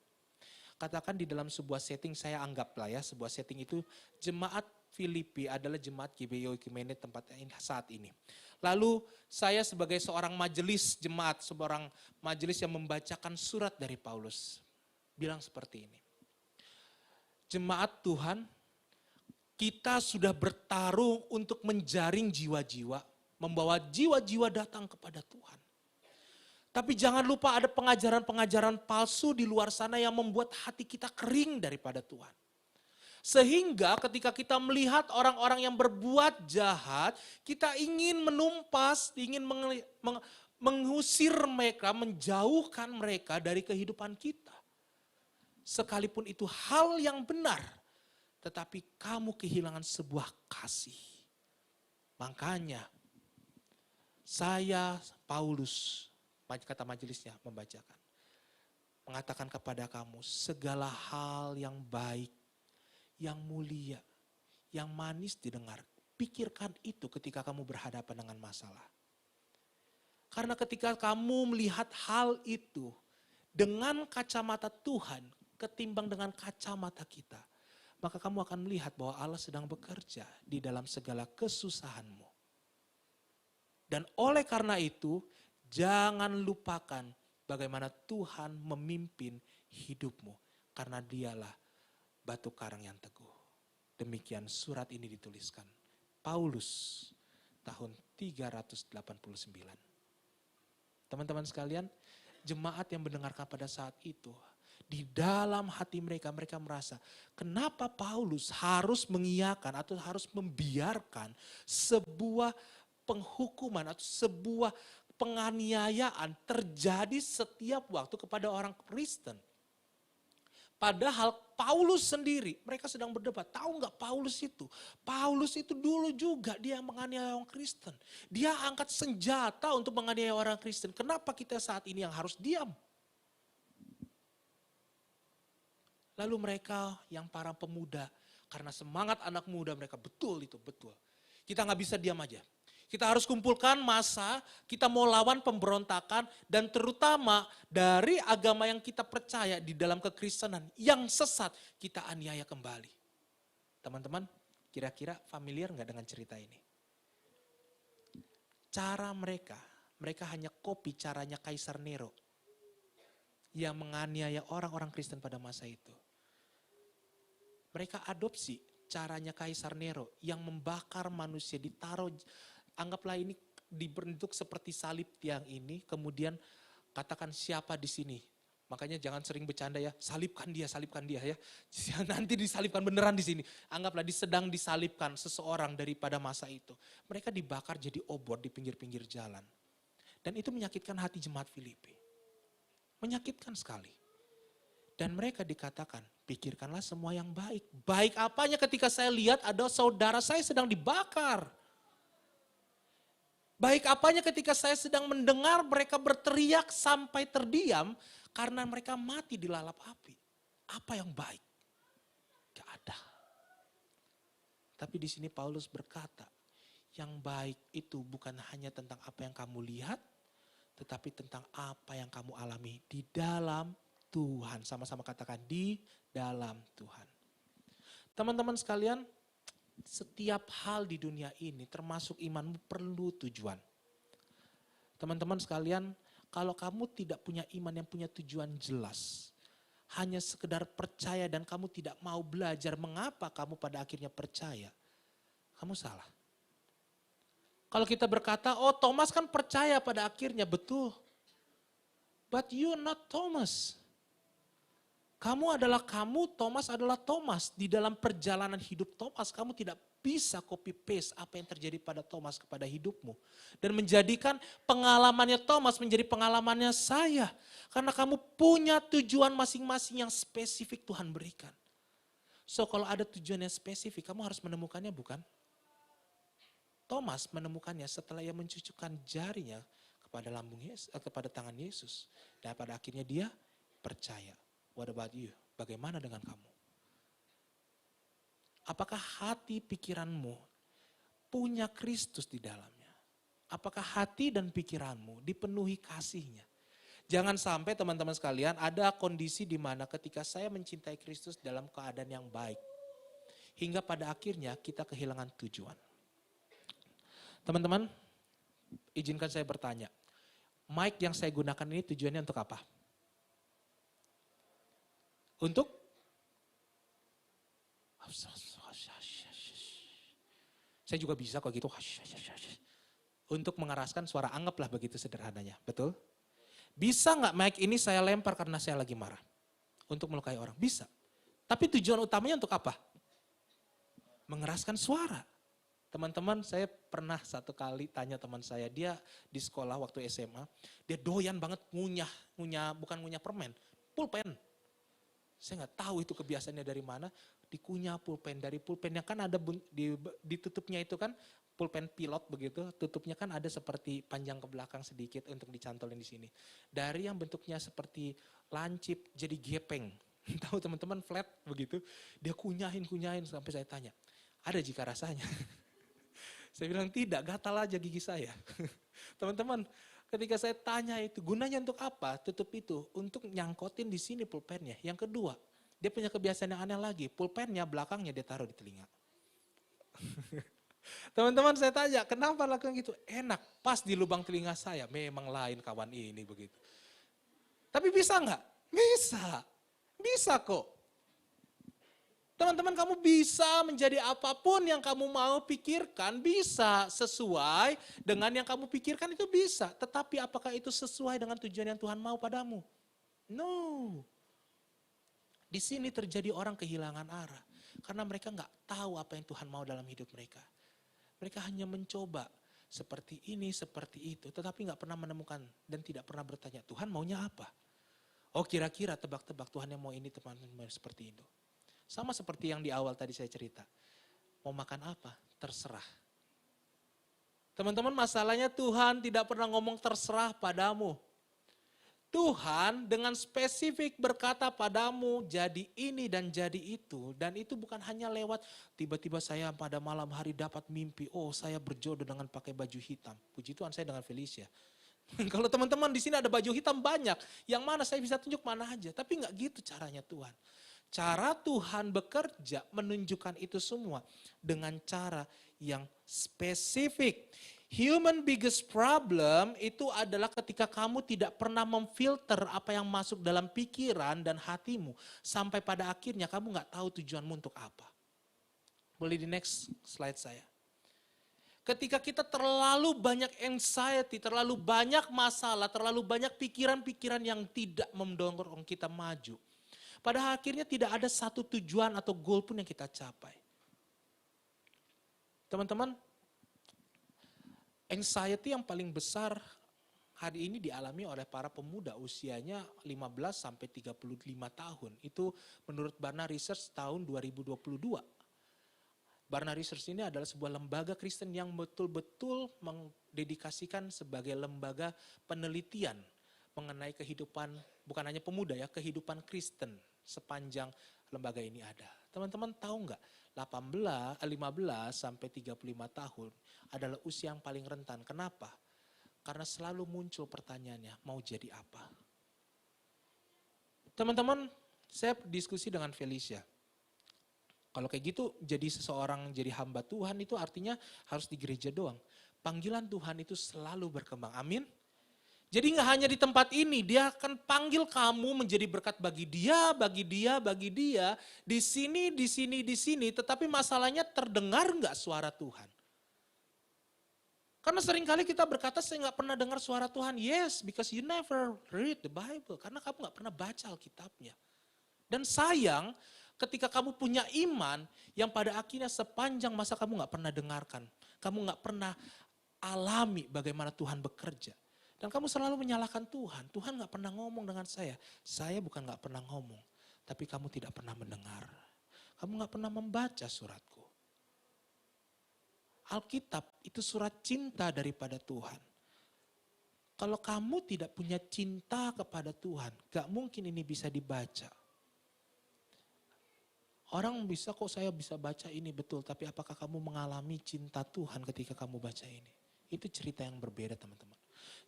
Katakan di dalam sebuah setting, saya anggaplah ya, sebuah setting itu jemaat Filipi adalah jemaat GBI Oikumene tempat saat ini. Lalu saya sebagai seorang majelis jemaat, seorang majelis yang membacakan surat dari Paulus, bilang seperti ini. Jemaat Tuhan, kita sudah bertarung untuk menjaring jiwa-jiwa, membawa jiwa-jiwa datang kepada Tuhan. Tapi jangan lupa ada pengajaran-pengajaran palsu di luar sana yang membuat hati kita kering daripada Tuhan. Sehingga ketika kita melihat orang-orang yang berbuat jahat, kita ingin menumpas, ingin mengusir mereka, menjauhkan mereka dari kehidupan kita. Sekalipun itu hal yang benar, tetapi kamu kehilangan sebuah kasih. Makanya saya, Paulus, kata majelisnya membacakan, mengatakan kepada kamu segala hal yang baik, yang mulia, yang manis didengar. Pikirkan itu ketika kamu berhadapan dengan masalah. Karena ketika kamu melihat hal itu dengan kacamata Tuhan ketimbang dengan kacamata kita, maka kamu akan melihat bahwa Allah sedang bekerja di dalam segala kesusahanmu. Dan oleh karena itu, jangan lupakan bagaimana Tuhan memimpin hidupmu. Karena dialah batu karang yang teguh. Demikian surat ini dituliskan Paulus tahun 389. Teman-teman sekalian, jemaat yang mendengarkan pada saat itu, di dalam hati mereka, mereka merasa kenapa Paulus harus mengiyakan atau harus membiarkan sebuah penghukuman atau sebuah penganiayaan terjadi setiap waktu kepada orang Kristen. Padahal Paulus sendiri, mereka sedang berdebat. Tahu nggak Paulus itu? Paulus itu dulu juga dia menganiaya orang Kristen. Dia angkat senjata untuk menganiaya orang Kristen. Kenapa kita saat ini yang harus diam? Lalu mereka yang para pemuda, karena semangat anak muda mereka betul itu, betul. Kita nggak bisa diam aja. Kita harus kumpulkan massa, kita mau lawan pemberontakan dan terutama dari agama yang kita percaya di dalam kekristenan yang sesat kita aniaya kembali. Teman-teman, kira-kira familiar nggak dengan cerita ini? Cara mereka hanya copy caranya Kaisar Nero yang menganiaya orang-orang Kristen pada masa itu. Mereka adopsi caranya Kaisar Nero yang membakar manusia, ditaruh. Anggaplah ini dibentuk seperti salib tiang ini, kemudian katakan siapa di sini. Makanya jangan sering bercanda ya, salibkan dia ya. Nanti disalibkan beneran di sini. Anggaplah sedang disalibkan seseorang daripada masa itu. Mereka dibakar jadi obor di pinggir-pinggir jalan. Dan itu menyakitkan hati jemaat Filipi. Menyakitkan sekali. Dan mereka dikatakan, pikirkanlah semua yang baik. Baik apanya ketika saya lihat ada saudara saya sedang dibakar. Baik apanya ketika saya sedang mendengar mereka berteriak sampai terdiam karena mereka mati di lalap api. Apa yang baik? Gak ada. Tapi di sini Paulus berkata, yang baik itu bukan hanya tentang apa yang kamu lihat, tetapi tentang apa yang kamu alami di dalam Tuhan. Sama-sama katakan di dalam Tuhan. Teman-teman sekalian, setiap hal di dunia ini termasuk imanmu perlu tujuan. Teman-teman sekalian, kalau kamu tidak punya iman yang punya tujuan jelas, hanya sekedar percaya dan kamu tidak mau belajar mengapa kamu pada akhirnya percaya, kamu salah. Kalau kita berkata, oh Thomas kan percaya pada akhirnya, betul. But you not Thomas. Kamu adalah kamu, Thomas adalah Thomas. Di dalam perjalanan hidup Thomas, kamu tidak bisa copy paste apa yang terjadi pada Thomas kepada hidupmu. Dan menjadikan pengalamannya Thomas menjadi pengalamannya saya. Karena kamu punya tujuan masing-masing yang spesifik Tuhan berikan. So kalau ada tujuan yang spesifik, kamu harus menemukannya bukan? Thomas menemukannya setelah ia mencucukkan jarinya kepada lambung Yesus, kepada tangan Yesus. Dan pada akhirnya dia percaya. What about you? Bagaimana dengan kamu? Apakah hati pikiranmu punya Kristus di dalamnya? Apakah hati dan pikiranmu dipenuhi kasih-Nya? Jangan sampai teman-teman sekalian ada kondisi di mana ketika saya mencintai Kristus dalam keadaan yang baik. Hingga pada akhirnya kita kehilangan tujuan. Teman-teman, izinkan saya bertanya. Mic yang saya gunakan ini tujuannya untuk apa? Untuk? Saya juga bisa kok gitu. Untuk mengeraskan suara, anggaplah begitu sederhananya. Betul? Bisa nggak mic ini saya lempar karena saya lagi marah? Untuk melukai orang? Bisa. Tapi tujuan utamanya untuk apa? Mengeraskan suara. Teman-teman, saya pernah satu kali tanya teman saya, dia di sekolah waktu SMA, dia doyan banget bukan ngunyah permen, pulpen. Saya nggak tahu itu kebiasaannya dari mana, dikunyah pulpen. Dari pulpennya kan ada ditutupnya itu kan, pulpen pilot begitu, tutupnya kan ada seperti panjang ke belakang sedikit untuk dicantolin di sini. Dari yang bentuknya seperti lancip jadi gepeng. Tahu teman-teman flat begitu, dia kunyahin sampai saya tanya, ada jika rasanya? Saya bilang tidak, gatal aja gigi saya. Teman-teman, ketika saya tanya itu, gunanya untuk apa? Tutup itu, untuk nyangkotin di sini pulpennya. Yang kedua, dia punya kebiasaan yang aneh lagi, pulpennya belakangnya dia taruh di telinga. Teman-teman saya tanya, kenapa lakukan gitu? Enak, pas di lubang telinga saya, memang lain kawan ini begitu. Tapi bisa nggak? Bisa kok. Teman-teman, kamu bisa menjadi apapun yang kamu mau pikirkan, bisa sesuai dengan yang kamu pikirkan itu bisa. Tetapi apakah itu sesuai dengan tujuan yang Tuhan mau padamu? No. Di sini terjadi orang kehilangan arah. Karena mereka nggak tahu apa yang Tuhan mau dalam hidup mereka. Mereka hanya mencoba seperti ini, seperti itu. Tetapi nggak pernah menemukan dan tidak pernah bertanya, Tuhan maunya apa? Oh kira-kira tebak-tebak Tuhan yang mau ini teman-teman seperti itu. Sama seperti yang di awal tadi saya cerita. Mau makan apa? Terserah. Teman-teman, masalahnya Tuhan tidak pernah ngomong terserah padamu. Tuhan dengan spesifik berkata padamu jadi ini dan jadi itu. Dan itu bukan hanya lewat tiba-tiba saya pada malam hari dapat mimpi. Oh saya berjodoh dengan pakai baju hitam. Puji Tuhan saya dengan Felicia. Kalau teman-teman di sini ada baju hitam banyak. Yang mana saya bisa tunjuk mana aja. Tapi enggak gitu caranya Tuhan. Cara Tuhan bekerja menunjukkan itu semua dengan cara yang spesifik. Human biggest problem itu adalah ketika kamu tidak pernah memfilter apa yang masuk dalam pikiran dan hatimu. Sampai pada akhirnya kamu gak tahu tujuanmu untuk apa. Boleh di next slide saya. Ketika kita terlalu banyak anxiety, terlalu banyak masalah, terlalu banyak pikiran-pikiran yang tidak mendorong kita maju. Pada akhirnya tidak ada satu tujuan atau goal pun yang kita capai. Teman-teman, anxiety yang paling besar hari ini dialami oleh para pemuda usianya 15 sampai 35 tahun. Itu menurut Barna Research tahun 2022. Barna Research ini adalah sebuah lembaga Kristen yang betul-betul mendedikasikan sebagai lembaga penelitian mengenai kehidupan, bukan hanya pemuda ya, kehidupan Kristen sepanjang lembaga ini ada. Teman-teman tahu nggak, 15 sampai 35 tahun adalah usia yang paling rentan. Kenapa? Karena selalu muncul pertanyaannya, mau jadi apa? Teman-teman, saya diskusi dengan Felicia. Kalau kayak gitu, jadi seseorang jadi hamba Tuhan itu artinya harus di gereja doang. Panggilan Tuhan itu selalu berkembang, amin? Jadi gak hanya di tempat ini, dia akan panggil kamu menjadi berkat bagi dia, bagi dia, bagi dia. Di sini, di sini, di sini. Tetapi masalahnya terdengar gak suara Tuhan? Karena seringkali kita berkata saya gak pernah dengar suara Tuhan. Yes, because you never read the Bible. Karena kamu gak pernah baca Alkitabnya. Dan sayang ketika kamu punya iman yang pada akhirnya sepanjang masa kamu gak pernah dengarkan. Kamu gak pernah alami bagaimana Tuhan bekerja. Dan kamu selalu menyalahkan Tuhan. Tuhan gak pernah ngomong dengan saya. Saya bukan gak pernah ngomong. Tapi kamu tidak pernah mendengar. Kamu gak pernah membaca suratku. Alkitab itu surat cinta daripada Tuhan. Kalau kamu tidak punya cinta kepada Tuhan, gak mungkin ini bisa dibaca. Orang bisa kok saya bisa baca ini betul, tapi apakah kamu mengalami cinta Tuhan ketika kamu baca ini? Itu cerita yang berbeda teman-teman.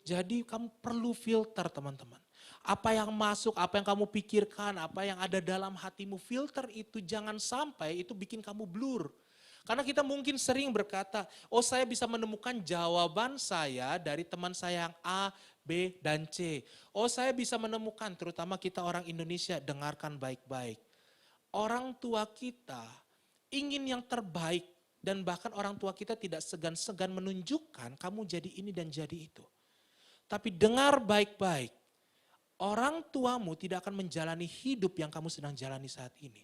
Jadi kamu perlu filter teman-teman. Apa yang masuk, apa yang kamu pikirkan, apa yang ada dalam hatimu, filter itu jangan sampai itu bikin kamu blur. Karena kita mungkin sering berkata, oh saya bisa menemukan jawaban saya dari teman saya yang A, B, dan C. Oh saya bisa menemukan, terutama kita orang Indonesia, dengarkan baik-baik. Orang tua kita ingin yang terbaik dan bahkan orang tua kita tidak segan-segan menunjukkan kamu jadi ini dan jadi itu. Tapi dengar baik-baik, orang tuamu tidak akan menjalani hidup yang kamu sedang jalani saat ini.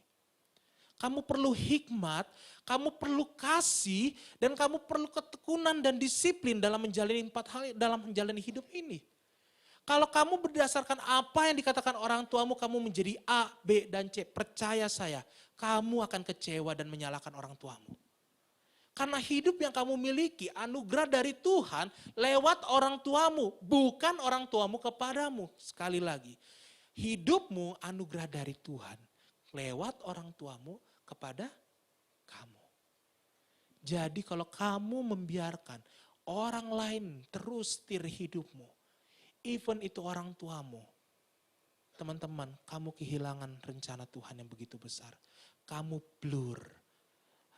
Kamu perlu hikmat, kamu perlu kasih, dan kamu perlu ketekunan dan disiplin dalam menjalani 4 hal dalam menjalani hidup ini. Kalau kamu berdasarkan apa yang dikatakan orang tuamu, kamu menjadi A, B, dan C. Percaya saya, kamu akan kecewa dan menyalahkan orang tuamu. Karena hidup yang kamu miliki anugerah dari Tuhan lewat orang tuamu, bukan orang tuamu kepadamu. Sekali lagi, hidupmu anugerah dari Tuhan lewat orang tuamu kepada kamu. Jadi kalau kamu membiarkan orang lain terus setir hidupmu, even itu orang tuamu, teman-teman, kamu kehilangan rencana Tuhan yang begitu besar. Kamu blur.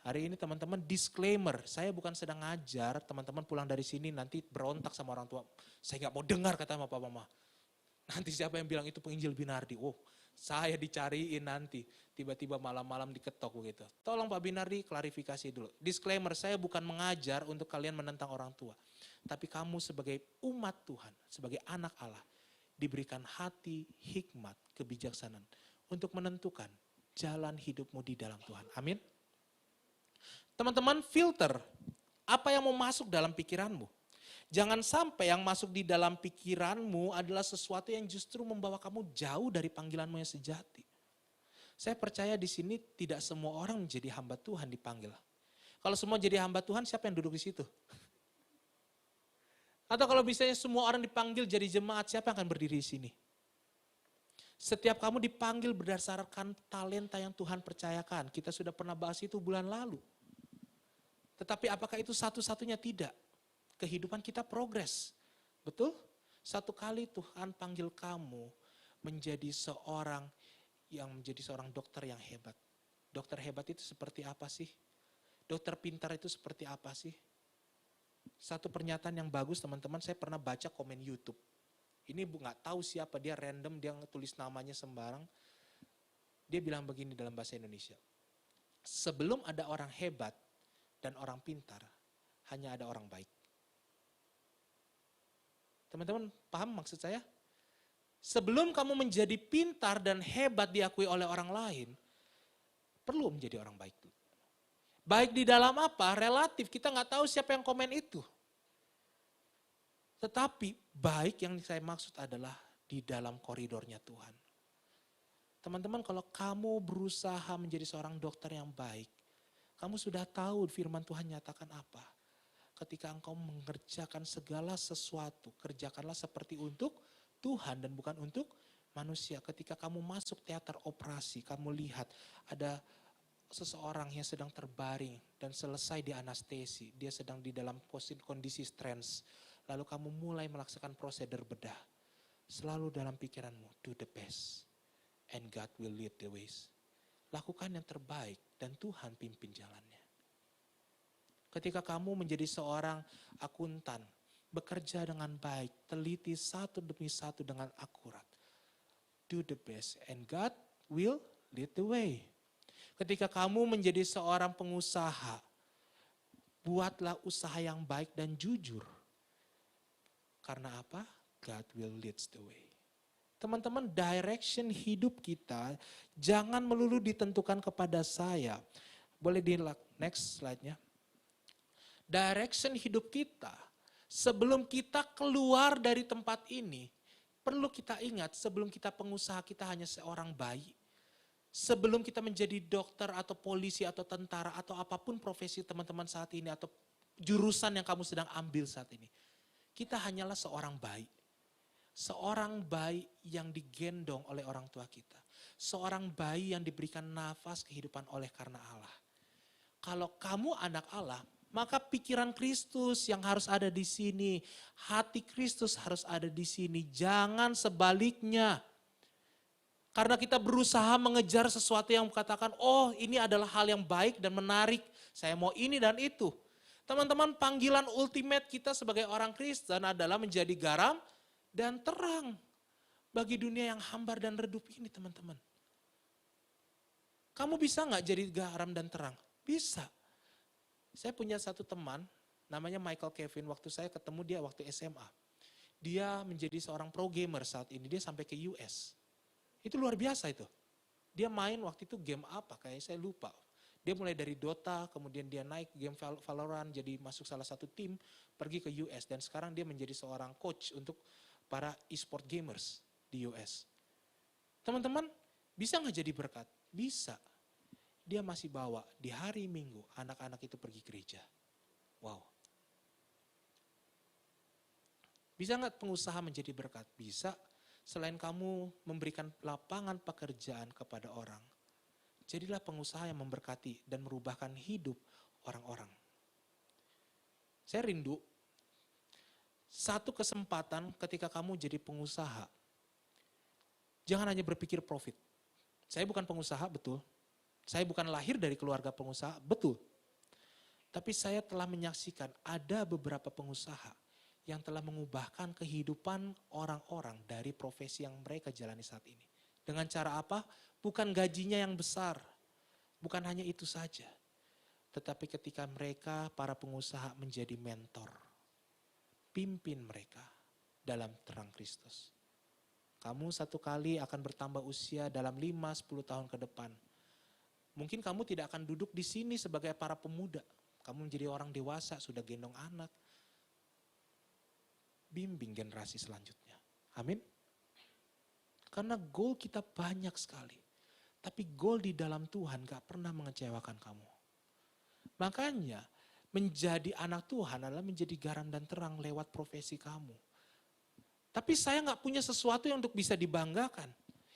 Hari ini teman-teman disclaimer, saya bukan sedang ngajar teman-teman pulang dari sini nanti berontak sama orang tua. Saya gak mau dengar kata sama papa mama. Nanti siapa yang bilang itu penginjil Binardi? Oh, saya dicariin nanti. Tiba-tiba malam-malam diketok begitu. Tolong Pak Binardi klarifikasi dulu. Disclaimer, saya bukan mengajar untuk kalian menentang orang tua. Tapi kamu sebagai umat Tuhan, sebagai anak Allah, diberikan hati, hikmat, kebijaksanaan untuk menentukan jalan hidupmu di dalam Tuhan. Amin. Teman-teman, filter apa yang mau masuk dalam pikiranmu. Jangan sampai yang masuk di dalam pikiranmu adalah sesuatu yang justru membawa kamu jauh dari panggilanmu yang sejati. Saya percaya di sini tidak semua orang menjadi hamba Tuhan dipanggil. Kalau semua jadi hamba Tuhan, siapa yang duduk di situ? Atau kalau misalnya semua orang dipanggil jadi jemaat, siapa yang akan berdiri di sini? Setiap kamu dipanggil berdasarkan talenta yang Tuhan percayakan. Kita sudah pernah bahas itu bulan lalu. Tetapi apakah itu satu-satunya? Tidak. Kehidupan kita progres. Betul? Satu kali Tuhan panggil kamu menjadi seorang dokter yang hebat. Dokter hebat itu seperti apa sih? Dokter pintar itu seperti apa sih? Satu pernyataan yang bagus teman-teman, saya pernah baca komen YouTube. Ini nggak tahu siapa, dia random, dia tulis namanya sembarang. Dia bilang begini dalam bahasa Indonesia. Sebelum ada orang hebat dan orang pintar, hanya ada orang baik. Teman-teman paham maksud saya? Sebelum kamu menjadi pintar dan hebat diakui oleh orang lain, perlu menjadi orang baik. Baik di dalam apa? Relatif, kita nggak tahu siapa yang komen itu. Tetapi baik yang saya maksud adalah di dalam koridornya Tuhan. Teman-teman, kalau kamu berusaha menjadi seorang dokter yang baik, kamu sudah tahu firman Tuhan nyatakan apa. Ketika engkau mengerjakan segala sesuatu, kerjakanlah seperti untuk Tuhan dan bukan untuk manusia. Ketika kamu masuk teater operasi, kamu lihat ada seseorang yang sedang terbaring dan selesai di anestesi. Dia sedang di dalam kondisi stres. Lalu kamu mulai melaksanakan prosedur bedah. Selalu dalam pikiranmu, do the best. And God will lead the ways. Lakukan yang terbaik dan Tuhan pimpin jalannya. Ketika kamu menjadi seorang akuntan, bekerja dengan baik, teliti satu demi satu dengan akurat. Do the best and God will lead the way. Ketika kamu menjadi seorang pengusaha, buatlah usaha yang baik dan jujur. Karena apa? God will lead the way. Teman-teman, direction hidup kita jangan melulu ditentukan kepada saya. Boleh di next slide-nya. Direction hidup kita, sebelum kita keluar dari tempat ini, perlu kita ingat sebelum kita pengusaha kita hanya seorang bayi. Sebelum kita menjadi dokter atau polisi atau tentara atau apapun profesi teman-teman saat ini atau jurusan yang kamu sedang ambil saat ini. Kita hanyalah seorang bayi. Seorang bayi yang digendong oleh orang tua kita. Seorang bayi yang diberikan nafas kehidupan oleh karena Allah. Kalau kamu anak Allah, maka pikiran Kristus yang harus ada di sini. Hati Kristus harus ada di sini. Jangan sebaliknya. Karena kita berusaha mengejar sesuatu yang katakan, oh ini adalah hal yang baik dan menarik. Saya mau ini dan itu. Teman-teman, panggilan ultimate kita sebagai orang Kristen adalah menjadi garam dan terang. Bagi dunia yang hambar dan redup ini teman-teman. Kamu bisa gak jadi garam dan terang? Bisa. Saya punya satu teman, namanya Michael Kevin, waktu saya ketemu dia waktu SMA. Dia menjadi seorang pro gamer saat ini, dia sampai ke US. Itu luar biasa itu. Dia main waktu itu game apa, kayak saya lupa. Dia mulai dari Dota, kemudian dia naik game Valorant, jadi masuk salah satu tim, pergi ke US. Dan sekarang dia menjadi seorang coach untuk para e-sport gamers di US. Teman-teman, bisa gak jadi berkat? Bisa. Dia masih bawa di hari Minggu, anak-anak itu pergi gereja. Wow. Bisa gak pengusaha menjadi berkat? Bisa. Selain kamu memberikan lapangan pekerjaan kepada orang, jadilah pengusaha yang memberkati dan merubahkan hidup orang-orang. Saya rindu satu kesempatan ketika kamu jadi pengusaha, jangan hanya berpikir profit. Saya bukan pengusaha, betul. Saya bukan lahir dari keluarga pengusaha, betul. Tapi saya telah menyaksikan ada beberapa pengusaha yang telah mengubahkan kehidupan orang-orang dari profesi yang mereka jalani saat ini. Dengan cara apa? Bukan gajinya yang besar, bukan hanya itu saja. Tetapi ketika mereka, para pengusaha menjadi mentor, pimpin mereka dalam terang Kristus. Kamu satu kali akan bertambah usia dalam 5-10 tahun ke depan. Mungkin kamu tidak akan duduk di sini sebagai para pemuda. Kamu menjadi orang dewasa, sudah gendong anak. Bimbing generasi selanjutnya. Amin. Karena goal kita banyak sekali. Tapi goal di dalam Tuhan gak pernah mengecewakan kamu. Makanya menjadi anak Tuhan adalah menjadi garam dan terang lewat profesi kamu. Tapi saya gak punya sesuatu yang untuk bisa dibanggakan.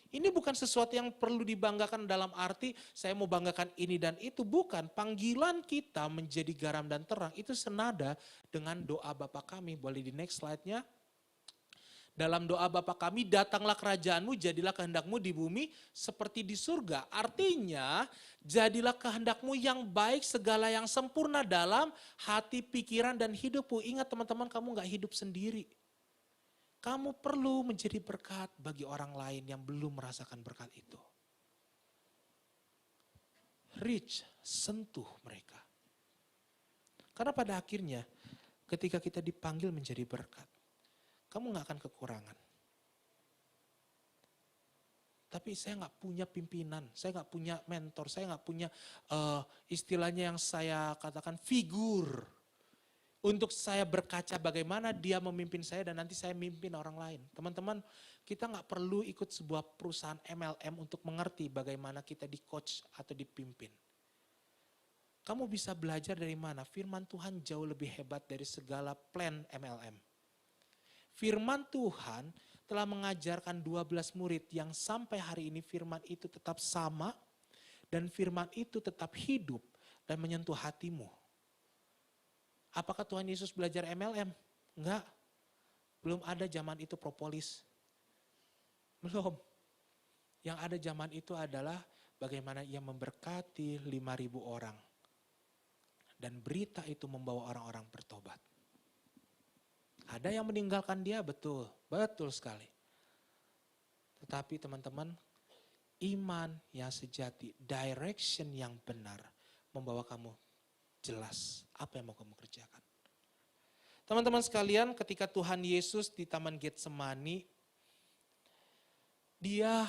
Ini bukan sesuatu yang perlu dibanggakan dalam arti saya mau banggakan ini dan itu. Bukan, panggilan kita menjadi garam dan terang itu senada dengan doa Bapa kami. Boleh di next slide-nya. Dalam doa Bapa kami, datanglah kerajaanmu, jadilah kehendakmu di bumi seperti di surga. Artinya, jadilah kehendakmu yang baik, segala yang sempurna dalam hati, pikiran, dan hidupmu. Ingat teman-teman, kamu gak hidup sendiri. Kamu perlu menjadi berkat bagi orang lain yang belum merasakan berkat itu. Reach, sentuh mereka. Karena pada akhirnya ketika kita dipanggil menjadi berkat, kamu gak akan kekurangan. Tapi saya gak punya pimpinan, saya gak punya mentor, saya gak punya istilahnya yang saya katakan figur. Untuk saya berkaca bagaimana dia memimpin saya dan nanti saya memimpin orang lain. Teman-teman, kita gak perlu ikut sebuah perusahaan MLM untuk mengerti bagaimana kita di coach atau dipimpin. Kamu bisa belajar dari mana? Firman Tuhan jauh lebih hebat dari segala plan MLM. Firman Tuhan telah mengajarkan 12 murid yang sampai hari ini firman itu tetap sama dan firman itu tetap hidup dan menyentuh hatimu. Apakah Tuhan Yesus belajar MLM? Enggak. Belum ada zaman itu propolis. Belum. Yang ada zaman itu adalah bagaimana ia memberkati 5.000 orang. Dan berita itu membawa orang-orang bertobat. Ada yang meninggalkan dia, betul, betul sekali. Tetapi teman-teman, iman yang sejati, direction yang benar, membawa kamu jelas apa yang mau kamu kerjakan. Teman-teman sekalian, ketika Tuhan Yesus di Taman Getsemani, dia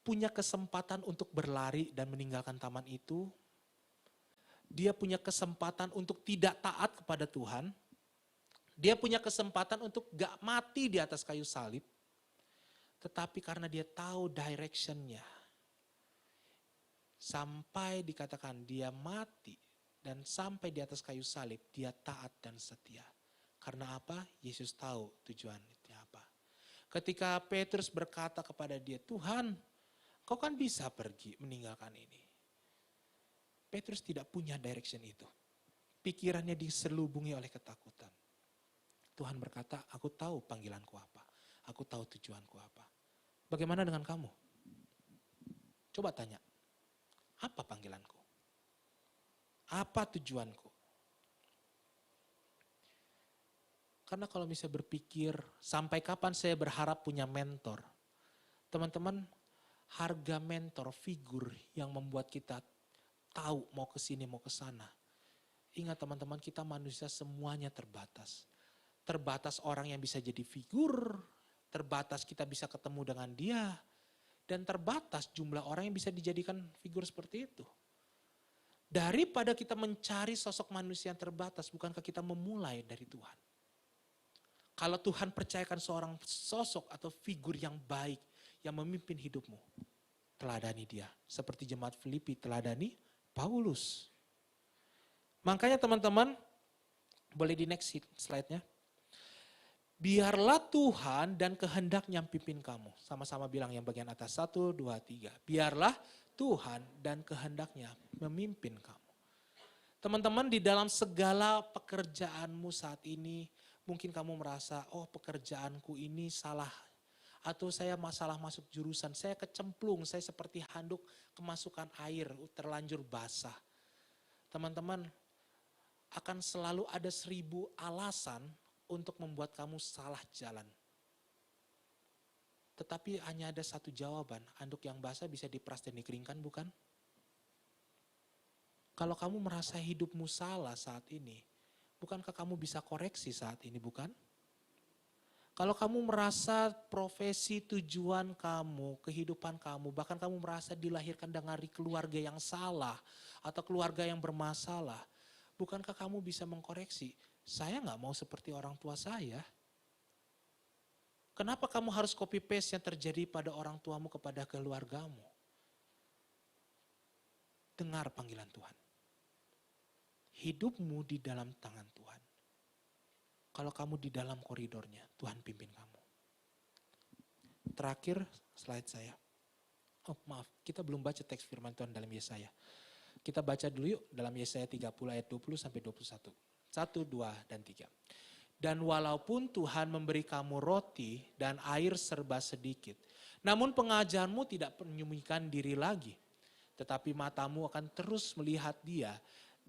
punya kesempatan untuk berlari dan meninggalkan taman itu. Dia punya kesempatan untuk tidak taat kepada Tuhan. Dia punya kesempatan untuk gak mati di atas kayu salib. Tetapi karena dia tahu directionnya, sampai dikatakan dia mati dan sampai di atas kayu salib, dia taat dan setia. Karena apa? Yesus tahu tujuannya apa. Ketika Petrus berkata kepada dia, Tuhan, kau kan bisa pergi meninggalkan ini. Petrus tidak punya direction itu. Pikirannya diselubungi oleh ketakutan. Tuhan berkata, aku tahu panggilanku apa. Aku tahu tujuanku apa. Bagaimana dengan kamu? Coba tanya, apa panggilanku? Apa tujuanku? Karena kalau misalnya berpikir, sampai kapan saya berharap punya mentor? Teman-teman, harga mentor, figur yang membuat kita tahu mau ke sini, mau ke sana. Ingat teman-teman, kita manusia semuanya terbatas. Terbatas orang yang bisa jadi figur, terbatas kita bisa ketemu dengan dia, dan terbatas jumlah orang yang bisa dijadikan figur seperti itu. Daripada kita mencari sosok manusia yang terbatas, bukankah kita memulai dari Tuhan? Kalau Tuhan percayakan seorang sosok atau figur yang baik, yang memimpin hidupmu, teladani dia. Seperti jemaat Filipi teladani Paulus. Makanya teman-teman, boleh di next slide-nya. Biarlah Tuhan dan kehendaknya pimpin kamu. Sama-sama bilang yang bagian atas. 1, 2, 3. Biarlah Tuhan dan kehendaknya memimpin kamu. Teman-teman, di dalam segala pekerjaanmu saat ini, mungkin kamu merasa, oh pekerjaanku ini salah. Atau saya masalah masuk jurusan, saya kecemplung, saya seperti handuk kemasukan air, terlanjur basah. Teman-teman, akan selalu ada 1000 alasan untuk membuat kamu salah jalan. Tetapi hanya ada satu jawaban, handuk yang basah bisa diperas dan dikeringkan, bukan? Kalau kamu merasa hidupmu salah saat ini, bukankah kamu bisa koreksi saat ini, bukan? Kalau kamu merasa profesi, tujuan kamu, kehidupan kamu, bahkan kamu merasa dilahirkan dari keluarga yang salah atau keluarga yang bermasalah, bukankah kamu bisa mengkoreksi? Saya nggak mau seperti orang tua saya. Kenapa kamu harus copy paste yang terjadi pada orang tuamu kepada keluargamu? Dengar panggilan Tuhan. Hidupmu di dalam tangan Tuhan. Kalau kamu di dalam koridornya, Tuhan pimpin kamu. Terakhir slide saya. Oh maaf, kita belum baca teks firman Tuhan dalam Yesaya. Kita baca dulu yuk dalam Yesaya 30 ayat 20 sampai 21. 1, 2, dan 3. Dan walaupun Tuhan memberi kamu roti dan air serba sedikit, namun pengajarmu tidak menyembunyikan diri lagi. Tetapi matamu akan terus melihat dia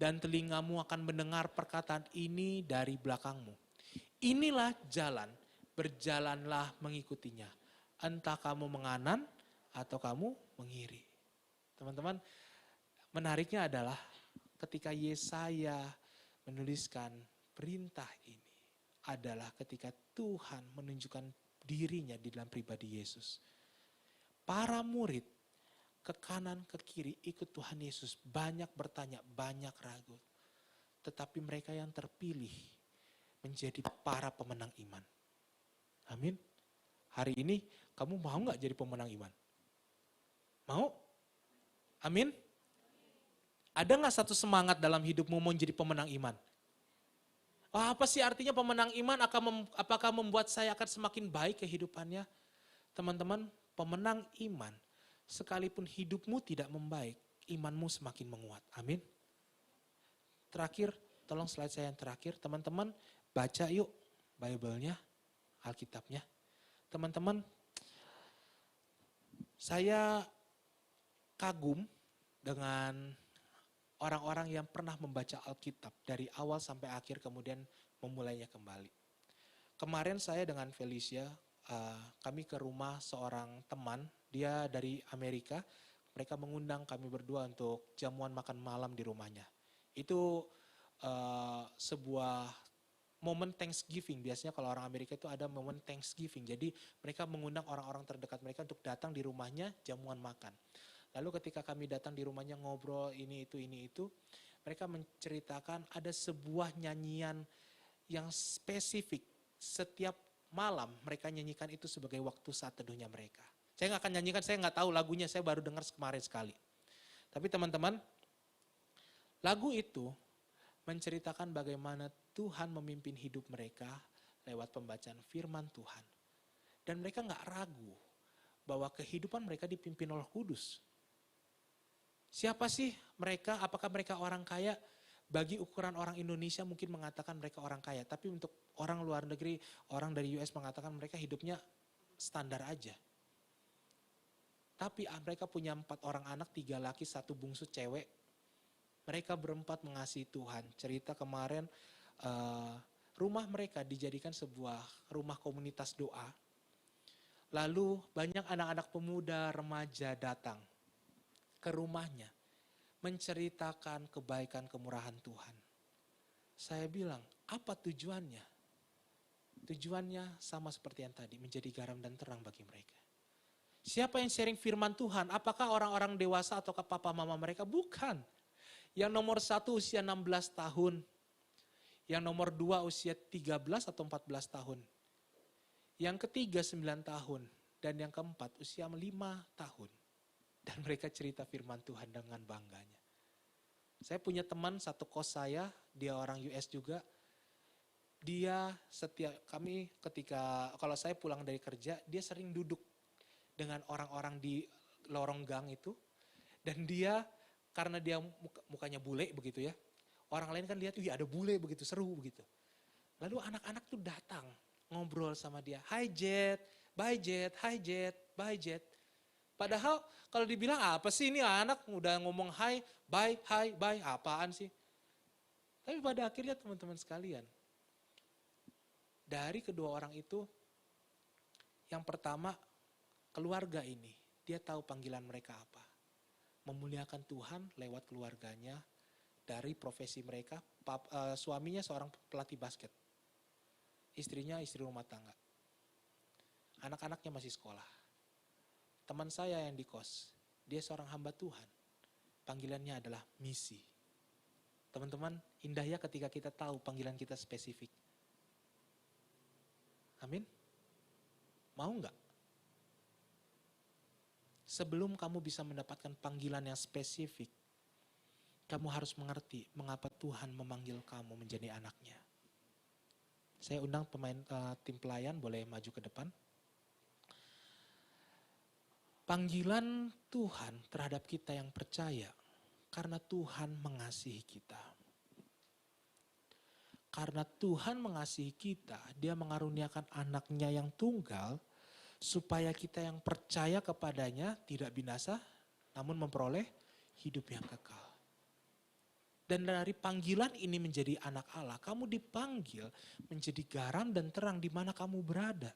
dan telingamu akan mendengar perkataan ini dari belakangmu. Inilah jalan, berjalanlah mengikutinya. Entah kamu menganan atau kamu mengiri. Teman-teman, menariknya adalah ketika Yesaya menuliskan perintah ini adalah ketika Tuhan menunjukkan dirinya di dalam pribadi Yesus. Para murid ke kanan ke kiri ikut Tuhan Yesus, banyak bertanya, banyak ragu. Tetapi mereka yang terpilih menjadi para pemenang iman. Amin. Hari ini kamu mau gak jadi pemenang iman? Mau? Amin. Ada gak satu semangat dalam hidupmu mau jadi pemenang iman? Oh, apa sih artinya pemenang iman? Apakah membuat saya akan semakin baik kehidupannya? Teman-teman, pemenang iman, sekalipun hidupmu tidak membaik, imanmu semakin menguat. Amin. Terakhir, tolong slide saya yang terakhir. Teman-teman, baca yuk Bible-nya, Alkitabnya. Teman-teman, saya kagum dengan orang-orang yang pernah membaca Alkitab dari awal sampai akhir kemudian memulainya kembali. Kemarin saya dengan Felicia, kami ke rumah seorang teman, dia dari Amerika. Mereka mengundang kami berdua untuk jamuan makan malam di rumahnya. Itu sebuah momen Thanksgiving. Biasanya kalau orang Amerika itu ada momen Thanksgiving. Jadi mereka mengundang orang-orang terdekat mereka untuk datang di rumahnya jamuan makan. Lalu ketika kami datang di rumahnya ngobrol ini itu, mereka menceritakan ada sebuah nyanyian yang spesifik. Setiap malam mereka nyanyikan itu sebagai waktu saat teduhnya mereka. Saya nggak akan nyanyikan, saya nggak tahu lagunya, saya baru dengar kemarin sekali. Tapi teman-teman, lagu itu menceritakan bagaimana Tuhan memimpin hidup mereka lewat pembacaan firman Tuhan. Dan mereka nggak ragu bahwa kehidupan mereka dipimpin oleh Kudus. Siapa sih mereka? Apakah mereka orang kaya? Bagi ukuran orang Indonesia mungkin mengatakan mereka orang kaya. Tapi untuk orang luar negeri, orang dari US mengatakan mereka hidupnya standar aja. Tapi mereka punya 4 orang anak, 3 laki, 1 bungsu cewek. Mereka berempat mengasihi Tuhan. Cerita kemarin rumah mereka dijadikan sebuah rumah komunitas doa. Lalu banyak anak-anak pemuda, remaja datang ke rumahnya. Menceritakan kebaikan kemurahan Tuhan. Saya bilang, apa tujuannya? Tujuannya sama seperti yang tadi, menjadi garam dan terang bagi mereka. Siapa yang sharing firman Tuhan? Apakah orang-orang dewasa atau papa mama mereka? Bukan. Yang nomor 1 usia 16 tahun. Yang nomor 2 usia 13 atau 14 tahun. Yang ketiga 9 tahun. Dan yang keempat usia 5 tahun. Dan mereka cerita firman Tuhan dengan bangganya. Saya punya teman satu kos saya, dia orang US juga. Dia kalau saya pulang dari kerja, dia sering duduk dengan orang-orang di lorong gang itu. Dan dia, karena dia mukanya bule begitu ya. Orang lain kan lihat, ada bule begitu, seru begitu. Lalu anak-anak tuh datang, ngobrol sama dia. Hi Jet, bye Jet, hi Jet, bye Jet. Padahal kalau dibilang apa sih ini anak udah ngomong hi, bye, apaan sih? Tapi pada akhirnya teman-teman sekalian, dari kedua orang itu, yang pertama keluarga ini, dia tahu panggilan mereka apa. Memuliakan Tuhan lewat keluarganya, dari profesi mereka, suaminya seorang pelatih basket. Istrinya istri rumah tangga. Anak-anaknya masih sekolah. Teman saya yang di kos, dia seorang hamba Tuhan. Panggilannya adalah misi. Teman-teman, indah ya ketika kita tahu panggilan kita spesifik. Amin? Mau nggak? Sebelum kamu bisa mendapatkan panggilan yang spesifik, kamu harus mengerti mengapa Tuhan memanggil kamu menjadi anaknya. Saya undang pemain tim pelayan, boleh maju ke depan. Panggilan Tuhan terhadap kita yang percaya karena Tuhan mengasihi kita. Karena Tuhan mengasihi kita, Dia mengaruniakan anaknya yang tunggal supaya kita yang percaya kepadanya tidak binasa namun memperoleh hidup yang kekal. Dan dari panggilan ini menjadi anak Allah, kamu dipanggil menjadi garam dan terang di mana kamu berada.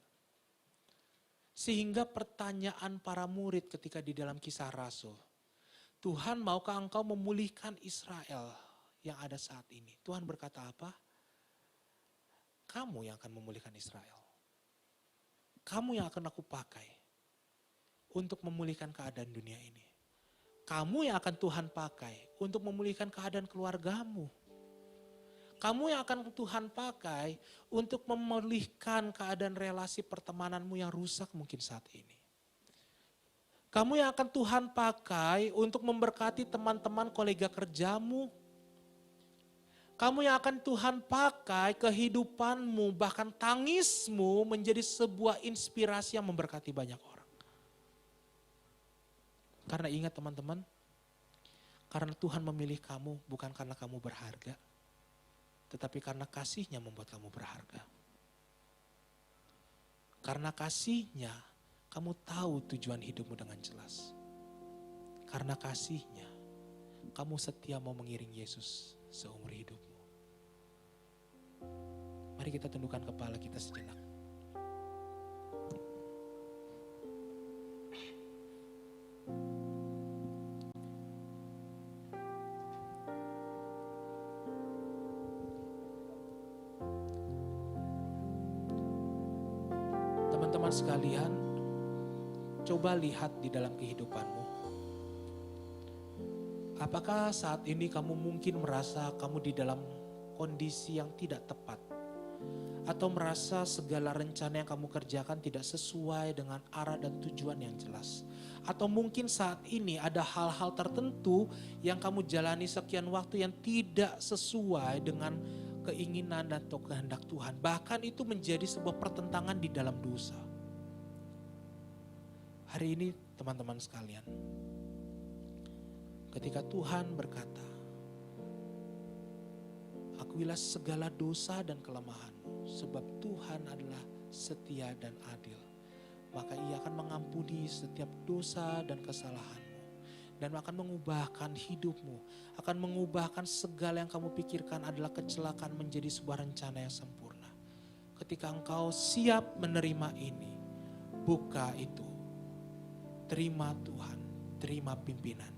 Sehingga pertanyaan para murid ketika di dalam Kisah Rasul, Tuhan maukah engkau memulihkan Israel yang ada saat ini? Tuhan berkata apa? Kamu yang akan memulihkan Israel. Kamu yang akan aku pakai untuk memulihkan keadaan dunia ini. Kamu yang akan Tuhan pakai untuk memulihkan keadaan keluargamu. Kamu yang akan Tuhan pakai untuk memulihkan keadaan relasi pertemananmu yang rusak mungkin saat ini. Kamu yang akan Tuhan pakai untuk memberkati teman-teman kolega kerjamu. Kamu yang akan Tuhan pakai kehidupanmu, bahkan tangismu menjadi sebuah inspirasi yang memberkati banyak orang. Karena ingat teman-teman, karena Tuhan memilih kamu bukan karena kamu berharga, tetapi karena kasih-Nya membuat kamu berharga. Karena kasih-Nya, kamu tahu tujuan hidupmu dengan jelas. Karena kasih-Nya, kamu setia mau mengiring Yesus seumur hidupmu. Mari Mari kita tundukkan kepala kita sejenak. Teman-teman sekalian, coba lihat di dalam kehidupanmu. Apakah saat ini kamu mungkin merasa kamu di dalam kondisi yang tidak tepat? Atau merasa segala rencana yang kamu kerjakan tidak sesuai dengan arah dan tujuan yang jelas? Atau mungkin saat ini ada hal-hal tertentu yang kamu jalani sekian waktu yang tidak sesuai dengan keinginan dan atau kehendak Tuhan. Bahkan itu menjadi sebuah pertentangan di dalam dosa. Hari ini teman-teman sekalian, ketika Tuhan berkata, akuilah segala dosa dan kelemahanmu, sebab Tuhan adalah setia dan adil. Maka Ia akan mengampuni setiap dosa dan kesalahanmu, dan akan mengubahkan hidupmu, akan mengubahkan segala yang kamu pikirkan adalah kecelakaan menjadi sebuah rencana yang sempurna. Ketika engkau siap menerima ini, buka itu, terima Tuhan, terima pimpinannya.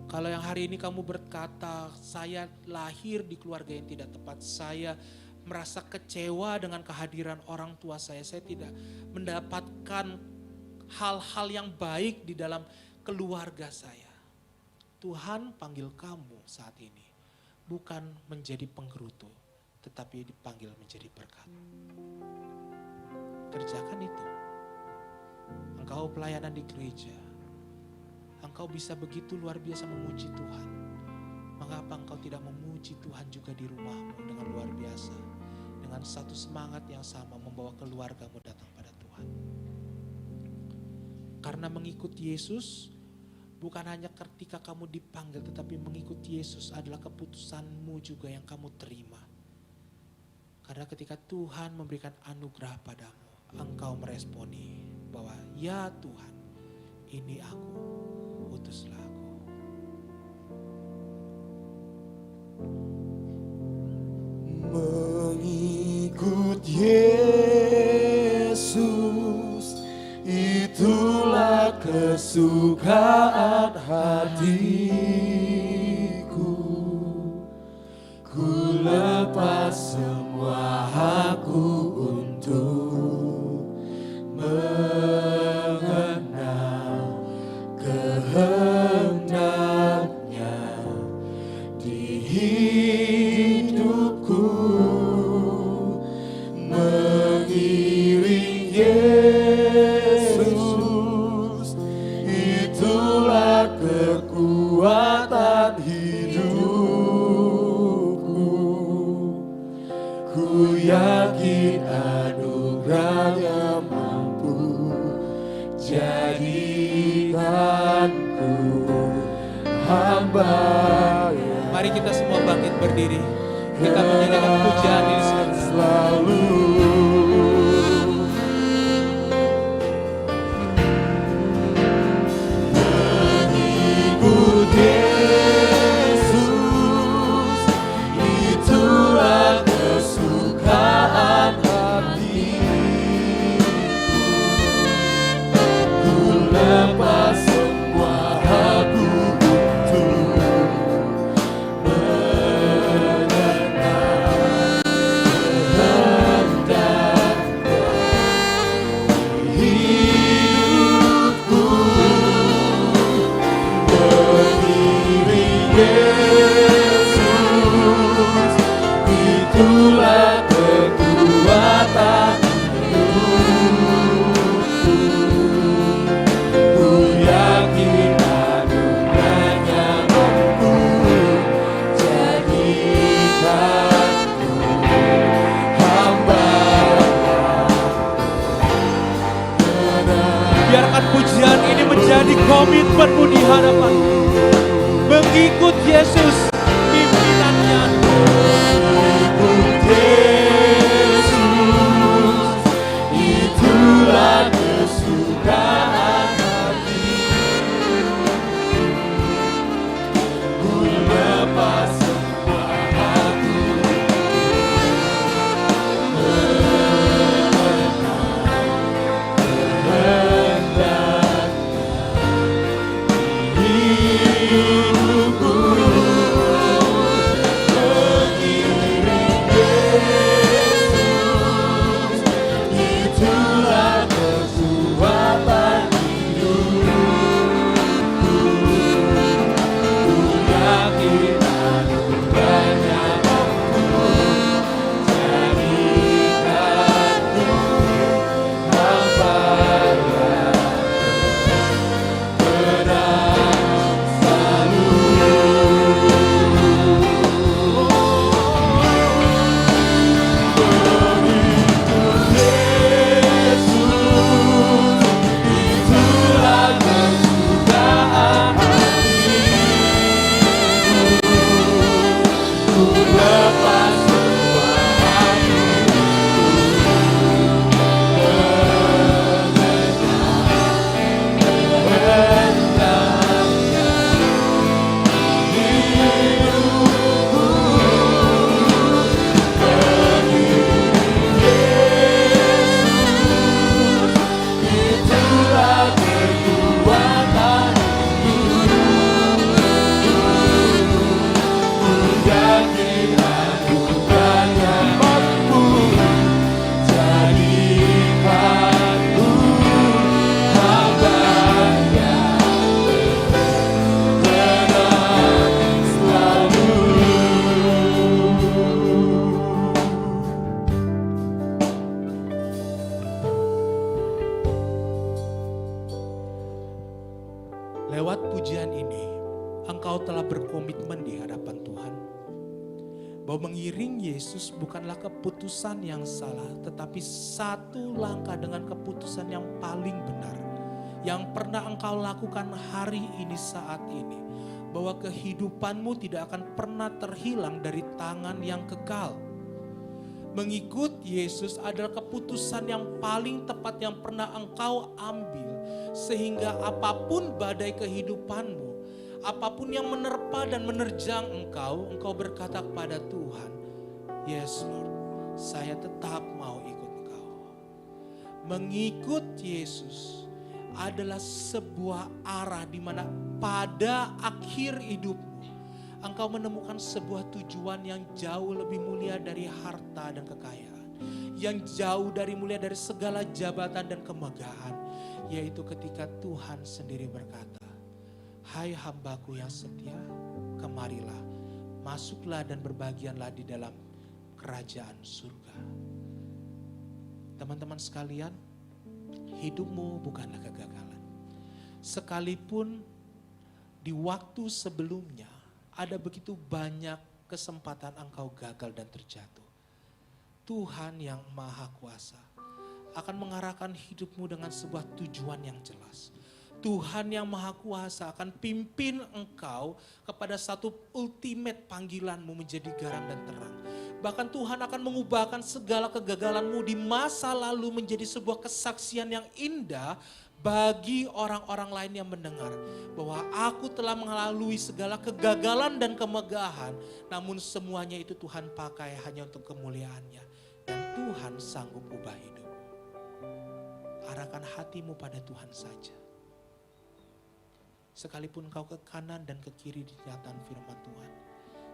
Kalau yang hari ini kamu berkata, saya lahir di keluarga yang tidak tepat, saya merasa kecewa dengan kehadiran orang tua saya tidak mendapatkan hal-hal yang baik di dalam keluarga saya. Tuhan panggil kamu saat ini bukan menjadi penggerutu, tetapi dipanggil menjadi berkat. Kerjakan itu. Engkau pelayanan di gereja, engkau bisa begitu luar biasa memuji Tuhan. Mengapa engkau tidak memuji Tuhan juga di rumahmu dengan luar biasa? Dengan satu semangat yang sama membawa keluargamu datang pada Tuhan. Karena mengikut Yesus bukan hanya ketika kamu dipanggil, tetapi mengikut Yesus adalah keputusanmu juga yang kamu terima. Karena ketika Tuhan memberikan anugerah padamu, engkau meresponi bahwa ya Tuhan, ini aku, utuslah aku. Mengikut Yesus, itulah kesukaan hatiku. Ku lepas semua hakku untuk mengenal kehendaknya di hidupku. Mengiring Yesus, itulah kekuatan hidupku. Ku yakin anugerahnya mampu jadikanku hamba. Mari kita semua bangkit berdiri. Kita menyanyikan pujian ini selalu. Mengikut Yesus, itulah kesukaan hatiku. Ku lepas semua hakku untuk Yesus, itulah kekuatan hidupku. Ku yakin anugerahnya mampu jadikanku hamba. Biarkan pujian ini menjadi komitmenmu di hadapan. Mengikut Yesus, pimpinannya. Mengikut Yesus, itulah kesukaan hatiku. Ku lepas semua hakku Lewat pujian ini, engkau telah berkomitmen di hadapan Tuhan. Bahwa mengiring Yesus bukanlah keputusan yang salah, tetapi satu langkah dengan keputusan yang paling benar. Yang pernah engkau lakukan hari ini saat ini. Bahwa kehidupanmu tidak akan pernah terhilang dari tangan yang kekal. Mengikut Yesus adalah keputusan yang paling tepat yang pernah engkau ambil. Sehingga apapun badai kehidupanmu, apapun yang menerpa dan menerjang engkau berkata kepada Tuhan, "Yes Lord, saya tetap mau ikut engkau." Mengikut Yesus adalah sebuah arah di mana pada akhir hidupmu, engkau menemukan sebuah tujuan yang jauh lebih mulia dari harta dan kekayaan. Yang jauh mulia dari segala jabatan dan kemegahan. Yaitu ketika Tuhan sendiri berkata, "Hai hambaku yang setia, kemarilah, masuklah dan berbagianlah di dalam kerajaan surga." Teman-teman sekalian, hidupmu bukanlah kegagalan. Sekalipun di waktu sebelumnya ada begitu banyak kesempatan engkau gagal dan terjatuh. Tuhan yang Maha Kuasa akan mengarahkan hidupmu dengan sebuah tujuan yang jelas. Tuhan yang Maha Kuasa akan pimpin engkau kepada satu ultimate panggilanmu menjadi garam dan terang. Bahkan Tuhan akan mengubahkan segala kegagalanmu di masa lalu menjadi sebuah kesaksian yang indah bagi orang-orang lain yang mendengar. Bahwa aku telah melalui segala kegagalan dan kemegahan, namun semuanya itu Tuhan pakai hanya untuk kemuliaannya. Dan Tuhan sanggup ubah hidup. Arahkan hatimu pada Tuhan saja. Sekalipun engkau ke kanan dan ke kiri di nyatan firman Tuhan.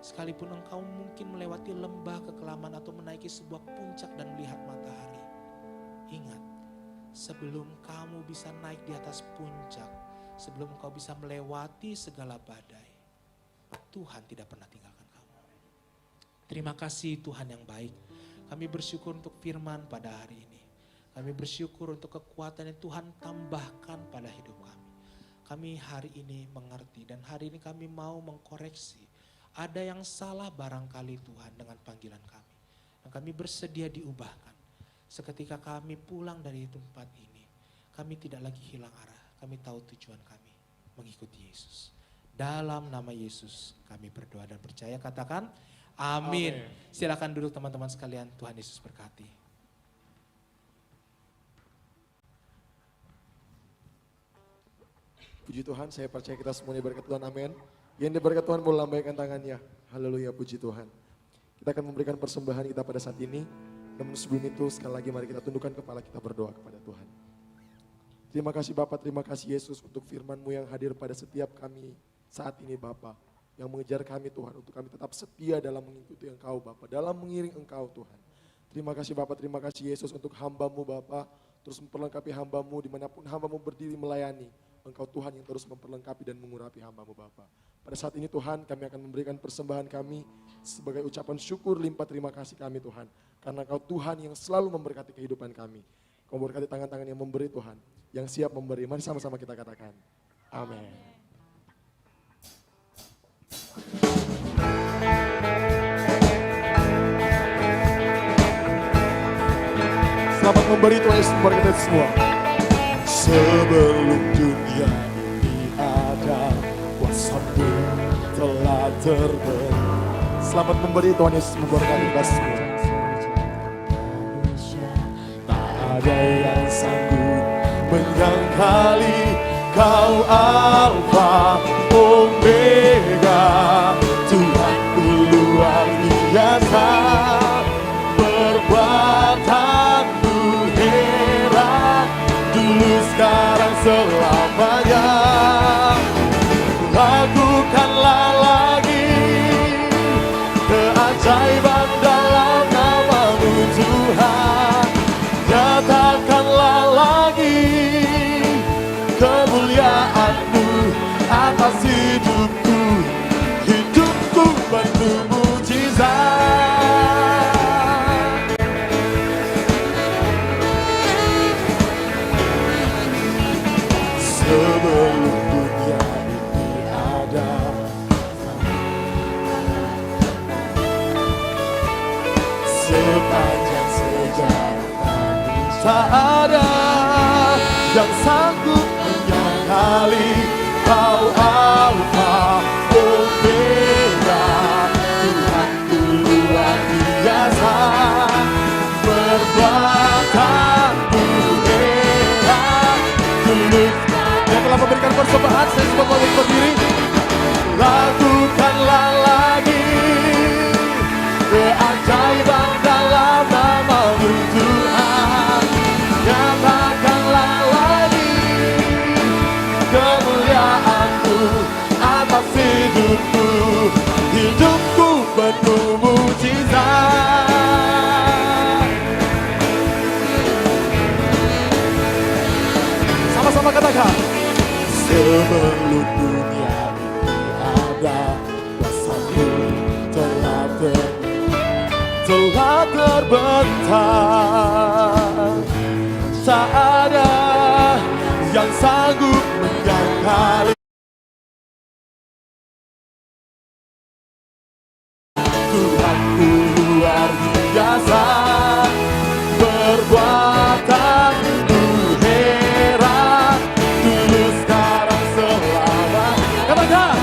Sekalipun engkau mungkin melewati lembah kekelaman atau menaiki sebuah puncak dan melihat matahari. Ingat, sebelum kamu bisa naik di atas puncak, sebelum engkau bisa melewati segala badai, Tuhan tidak pernah tinggalkan kamu. Terima kasih Tuhan yang baik. Kami bersyukur untuk firman pada hari ini. Kami bersyukur untuk kekuatan yang Tuhan tambahkan pada hidup kami. Kami hari ini mengerti dan hari ini kami mau mengkoreksi. Ada yang salah barangkali Tuhan dengan panggilan kami. Dan kami bersedia diubahkan. Seketika kami pulang dari tempat ini, kami tidak lagi hilang arah. Kami tahu tujuan kami, mengikuti Yesus. Dalam nama Yesus kami berdoa dan percaya, katakan amin. Silakan duduk teman-teman sekalian, Tuhan Yesus berkati. Puji Tuhan, saya percaya kita semuanya berkat Tuhan, amin. Yang diberkat Tuhan boleh lambaikan tangannya. Haleluya, puji Tuhan. Kita akan memberikan persembahan kita pada saat ini. Namun sebelum itu sekali lagi mari kita tundukkan kepala, kita berdoa kepada Tuhan. Terima kasih Bapak, terima kasih Yesus untuk firman-Mu yang hadir pada setiap kami saat ini Bapak. Yang mengejar kami Tuhan, untuk kami tetap setia dalam mengikuti Engkau Bapak, dalam mengiring Engkau Tuhan. Terima kasih Bapak, terima kasih Yesus untuk hamba-Mu Bapak. Terus memperlengkapi hamba-Mu dimanapun hamba-Mu berdiri melayani. Engkau Tuhan yang terus memperlengkapi dan mengurapi hamba-Mu Bapa. Pada saat ini Tuhan, kami akan memberikan persembahan kami sebagai ucapan syukur limpah terima kasih kami Tuhan. Karena Engkau Tuhan yang selalu memberkati kehidupan kami. Kau berkati tangan-tangan yang memberi Tuhan, yang siap memberi. Mari sama-sama kita katakan, amin. Selamat memberi Tuhan Yesus memberkati semua. Sebelum dunia ini ada, kuasa-Mu telah terbentuk. selamat memberi. Tuhan Yesus memberkati kita semua. Tak ada yang sanggup menyangkali Kau Alfa Omega, Tuhanku luar biasa. Perbuatanmu heran, dulu sekarang selamanya. Lakukanlah lagi keajaiban dalam nama-Mu Tuhan. Nyatakanlah lagi kemuliaan-Mu atas hidupku. Hidupku penuh mujizat. Sebelum dunia ini ada, sepanjang sejarah tak ada yang sanggup menyangkali Kau Alfa Omega, Tuhanku luar biasa. Perbuatanmu heran, dulu yang telah memberikan persembahan. Saya semua mau berdiri. Lakukanlah lagi keajaiban dalam nama-Mu Tuhan. Nyatakanlah lagi kemuliaan-Mu atas hidupku. Hidupku penuh mujizat. Sama-sama katakan. Sebelum dunia ini ada, kuasa-Mu telah terbentang. Tak ada yang sanggup menyangkali Tuhanku luar biasa. Perbuatanmu heran, dulu sekarang selama. Katakan.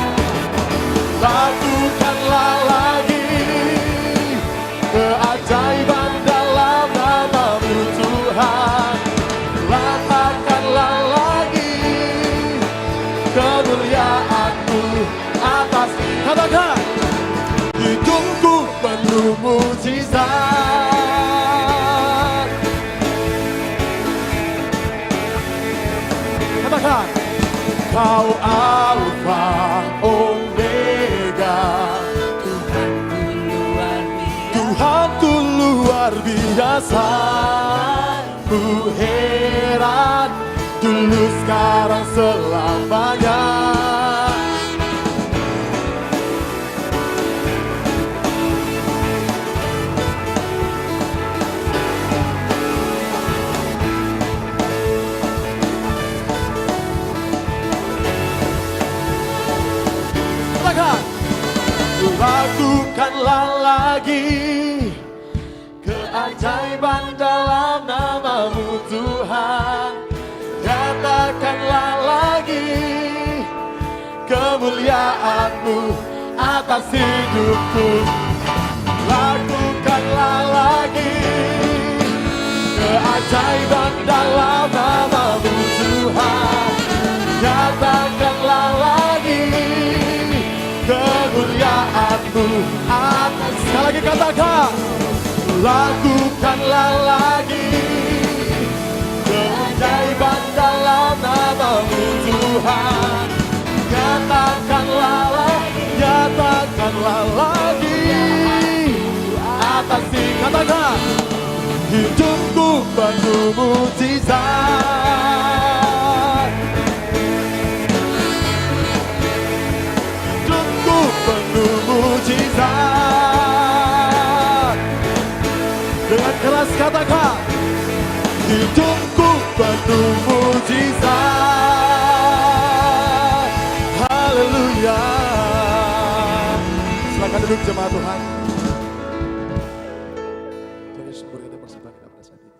Lakukanlah lagi keajaiban dalam nama-Mu Tuhan. Lakukanlah lagi kemuliaan-Mu atas. Katakan. Hidupku penuh mujizat. Katakan. Kau Alfa Omega, Tuhanku luar biasa. Ku heran, dulu sekarang selamanya. Lakukanlah lagi keajaiban dalam nama-Mu Tuhan. Nyatakanlah lagi kemuliaan-Mu atas hidupku. Lakukanlah lagi keajaiban dalam nama-Mu Tuhan. Nyatakanlah lagi kemuliaan-Mu atas. Sekali lagi katakan. Lakukanlah lagi keajaiban dalam nama-Mu Tuhan. Nyatakanlah lagi, nyatakanlah lagi atas. Katakan. Hidupku penuh mujizat. Hidupku penuh mujizat. Dengan keras katakan. Hidupku penuh mujizat. Haleluya. Silakan duduk jemaat Tuhan. Tuhan Yesus berkata persembahan kita pada saat ini.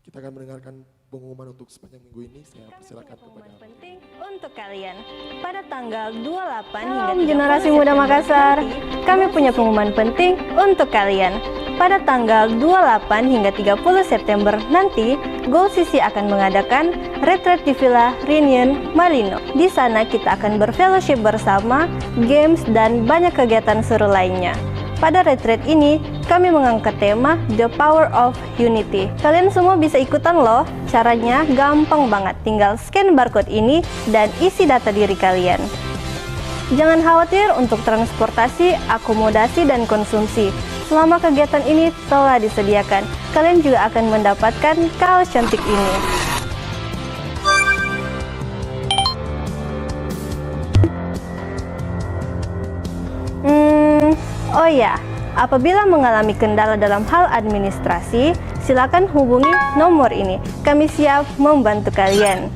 Kita Kita akan mendengarkan pengumuman untuk sepanjang minggu ini. Saya persilakan kepada Pengumuman penting untuk kalian. Pada tanggal 28 Salam hingga 30 Generasi Muda September Makassar. nanti, Kami punya pengumuman penting untuk kalian. Pada tanggal 28 hingga 30 September nanti, Goal Sisi akan mengadakan retreat di Villa Reunion Marino. Di sana kita akan berfellowship bersama, games, dan banyak kegiatan seru lainnya. Pada retreat ini, kami mengangkat tema The Power of Unity. Kalian semua bisa ikutan loh. Caranya gampang banget, tinggal scan barcode ini dan isi data diri kalian. Jangan khawatir untuk transportasi, akomodasi, dan konsumsi. Selama kegiatan ini telah disediakan, kalian juga akan mendapatkan kaos cantik ini. Oh ya, apabila mengalami kendala dalam hal administrasi, silakan hubungi nomor ini. Kami siap membantu kalian.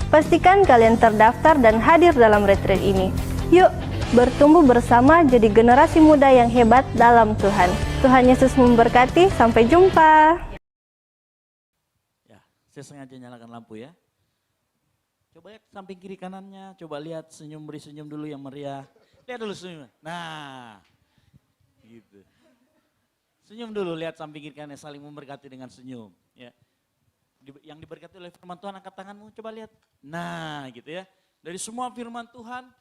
Pastikan kalian terdaftar dan hadir dalam retreat ini. Yuk, bertumbuh bersama jadi generasi muda yang hebat dalam Tuhan. Tuhan Yesus memberkati, sampai jumpa. Ya, saya sengaja nyalakan lampu ya. Coba lihat samping kiri kanannya, coba lihat senyum, beri senyum dulu yang meriah. Lihat dulu senyum. Nah, gitu. Senyum dulu, lihat samping kiri kanannya, saling memberkati dengan senyum. Ya. Yang diberkati oleh firman Tuhan, angkat tanganmu, coba lihat. Nah, gitu ya. Dari semua firman Tuhan,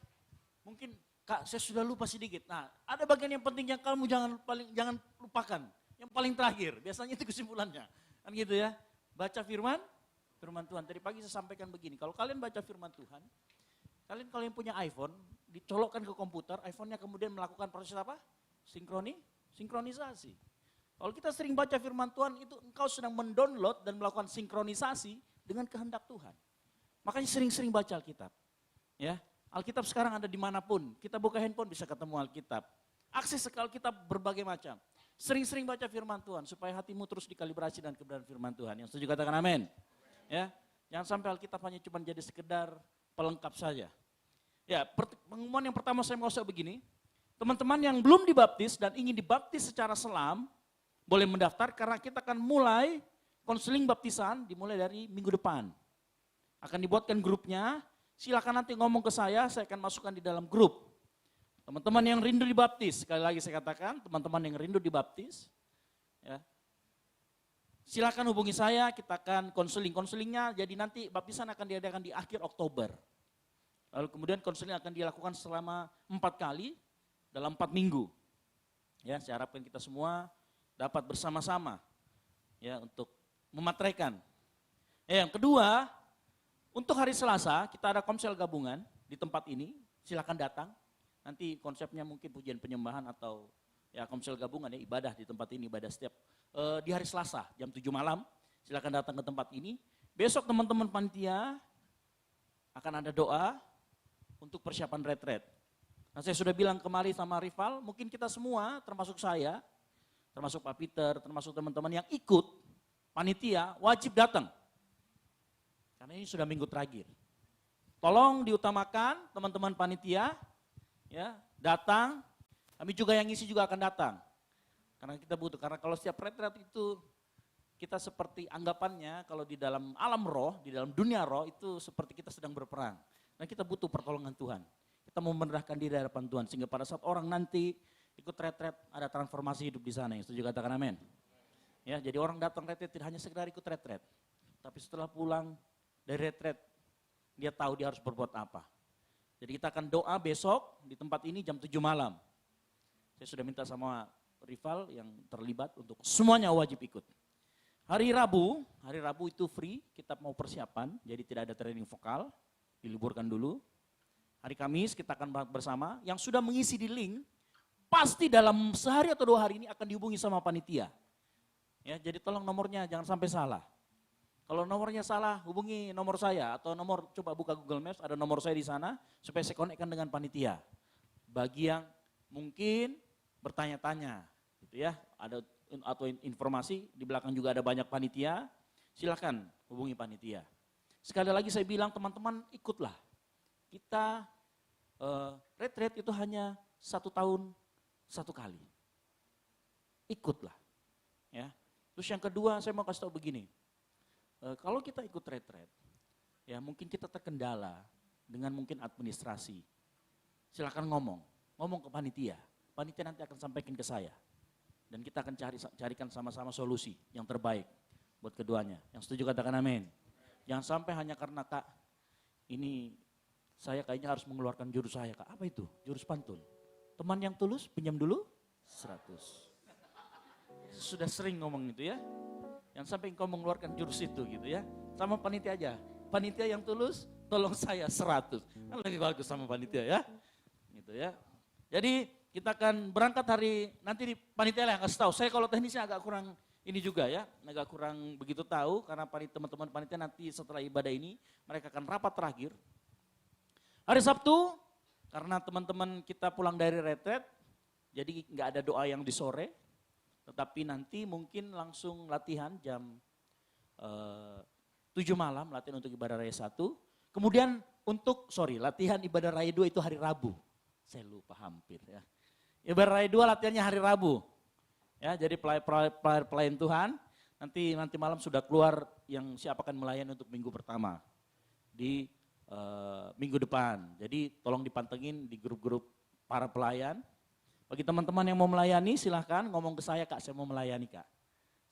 mungkin Kak, saya sudah lupa sedikit. Nah, ada bagian yang penting yang kamu jangan lupakan. Yang paling terakhir, biasanya itu kesimpulannya. Kan gitu ya. Baca firman Tuhan. Tadi pagi saya sampaikan begini, kalau kalian baca firman Tuhan, kalau yang punya iPhone, dicolokkan ke komputer, iPhone-nya kemudian melakukan proses apa? Sinkronisasi. Kalau kita sering baca firman Tuhan, itu engkau sedang mendownload dan melakukan sinkronisasi dengan kehendak Tuhan. Makanya sering-sering baca Alkitab. Ya, Alkitab sekarang ada dimanapun. Kita buka handphone bisa ketemu Alkitab. Akses ke Alkitab berbagai macam. Sering-sering baca firman Tuhan supaya hatimu terus dikalibrasi dan kebenaran firman Tuhan. Yang setuju katakan amin. Ya, jangan sampai Alkitab hanya cuma jadi sekedar pelengkap saja. Ya, pengumuman yang pertama saya mau begini. Teman-teman yang belum dibaptis dan ingin dibaptis secara selam, boleh mendaftar karena kita akan mulai konseling baptisan dimulai dari minggu depan. Akan dibuatkan grupnya, silakan nanti ngomong ke saya akan masukkan di dalam grup. Teman-teman yang rindu dibaptis, sekali lagi saya katakan, teman-teman yang rindu dibaptis, ya, silakan hubungi saya, kita akan konselingnya, jadi nanti baptisan akan diadakan di akhir Oktober. Lalu kemudian konseling akan dilakukan selama 4 kali dalam 4 minggu. Ya, saya harapkan kita semua dapat bersama-sama ya untuk memateraikan. Yang kedua, untuk hari Selasa kita ada komsel gabungan di tempat ini, silakan datang. Nanti konsepnya mungkin pujian penyembahan atau ya komsel gabungan ya, ibadah di tempat ini, ibadah setiap di hari Selasa jam 7 malam. Silakan datang ke tempat ini. Besok teman-teman panitia akan ada doa untuk persiapan retret. Nah, saya sudah bilang kemarin sama rival, mungkin kita semua termasuk saya, termasuk Pak Peter, termasuk teman-teman yang ikut panitia wajib datang. Karena ini sudah minggu terakhir. Tolong diutamakan teman-teman panitia ya, datang. Kami juga yang ngisi juga akan datang. Karena kita butuh, karena kalau setiap retret itu kita seperti anggapannya kalau di dalam alam roh, di dalam dunia roh itu seperti kita sedang berperang. Nah, kita butuh pertolongan Tuhan. Kita mau merendahkan diri di hadapan Tuhan sehingga pada saat orang nanti ikut retret ada transformasi hidup di sana. Yang setuju katakan amin. Ya, jadi orang datang retret tidak hanya sekedar ikut retret, tapi setelah pulang dari retret dia tahu dia harus berbuat apa. Jadi kita akan doa besok di tempat ini jam 7 malam. Saya sudah minta sama rival yang terlibat untuk semuanya wajib ikut. Hari Rabu itu free, kita mau persiapan, jadi tidak ada training vokal, diliburkan dulu. Hari Kamis kita akan bersama, yang sudah mengisi di link, pasti dalam sehari atau 2 hari ini akan dihubungi sama panitia. Ya, jadi tolong nomornya jangan sampai salah. Kalau nomornya salah, hubungi nomor saya atau nomor, coba buka Google Maps, ada nomor saya di sana, supaya saya konekkan dengan panitia. Bagi yang mungkin bertanya-tanya, gitu ya, ada atau informasi, di belakang juga ada banyak panitia, silakan hubungi panitia. Sekali lagi saya bilang teman-teman ikutlah. Kita retret itu hanya 1 tahun 1 kali. Ikutlah. Ya. Terus yang kedua saya mau kasih tahu begini. kalau kita ikut retret, ya mungkin kita terkendala dengan mungkin administrasi. Silakan ngomong ke panitia. Panitia nanti akan sampaikan ke saya. Dan kita akan carikan sama-sama solusi yang terbaik buat keduanya. Yang setuju katakan amin. Jangan sampai hanya karena Kak, ini saya kayaknya harus mengeluarkan jurus saya Kak. Apa itu? Jurus pantun. Teman yang tulus pinjam dulu 100. Sudah sering ngomong itu ya. Yang sampai engkau mengeluarkan jurus itu gitu ya. Sama panitia aja. Panitia yang tulus tolong saya 100. Kan lebih bagus sama panitia ya. Gitu ya. Jadi kita akan berangkat nanti di panitia yang kasih tahu. Saya kalau teknisnya agak kurang ini juga ya, agak kurang begitu tahu karena teman-teman panitia nanti setelah ibadah ini mereka akan rapat terakhir. Hari Sabtu karena teman-teman kita pulang dari retret, jadi nggak ada doa yang di sore, tetapi nanti mungkin langsung latihan jam 7 malam, latihan untuk ibadah raya 1. Kemudian latihan ibadah raya 2 itu hari Rabu. Saya lupa hampir ya. Ibadah raya 2 latihannya hari Rabu. Ya, jadi pelayan Tuhan, nanti malam sudah keluar yang siap akan melayani untuk minggu pertama di minggu depan. Jadi tolong dipantengin di grup-grup para pelayan. Bagi teman-teman yang mau melayani silahkan ngomong ke saya Kak, saya mau melayani Kak.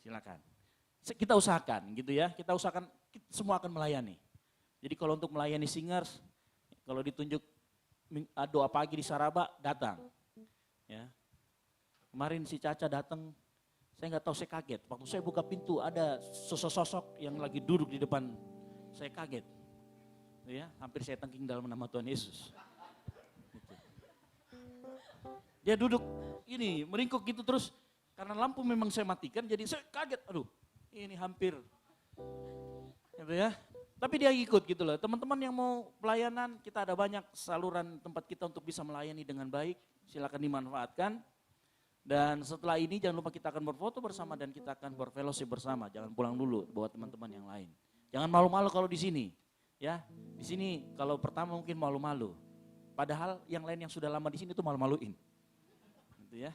Silahkan. Kita usahakan gitu ya, kita semua akan melayani. Jadi kalau untuk melayani singers, kalau ditunjuk doa pagi di Saraba, datang. Ya. Kemarin si Caca datang, saya nggak tahu, saya kaget. Waktu saya buka pintu ada sosok-sosok yang lagi duduk di depan, saya kaget. Ya, hampir saya tengking dalam nama Tuhan Yesus. Gitu. Dia duduk ini meringkuk gitu terus, karena lampu memang saya matikan, jadi saya kaget. Aduh, ini hampir, gitu ya. Tapi dia ikut gitu loh. Teman-teman yang mau pelayanan, kita ada banyak saluran tempat kita untuk bisa melayani dengan baik. Silakan dimanfaatkan. Dan setelah ini jangan lupa kita akan berfoto bersama dan kita akan berfellowship bersama. Jangan pulang dulu buat teman-teman yang lain. Jangan malu-malu kalau di sini. Ya, di sini kalau pertama mungkin malu-malu. Padahal yang lain yang sudah lama di sini itu malu-maluin. Gitu ya.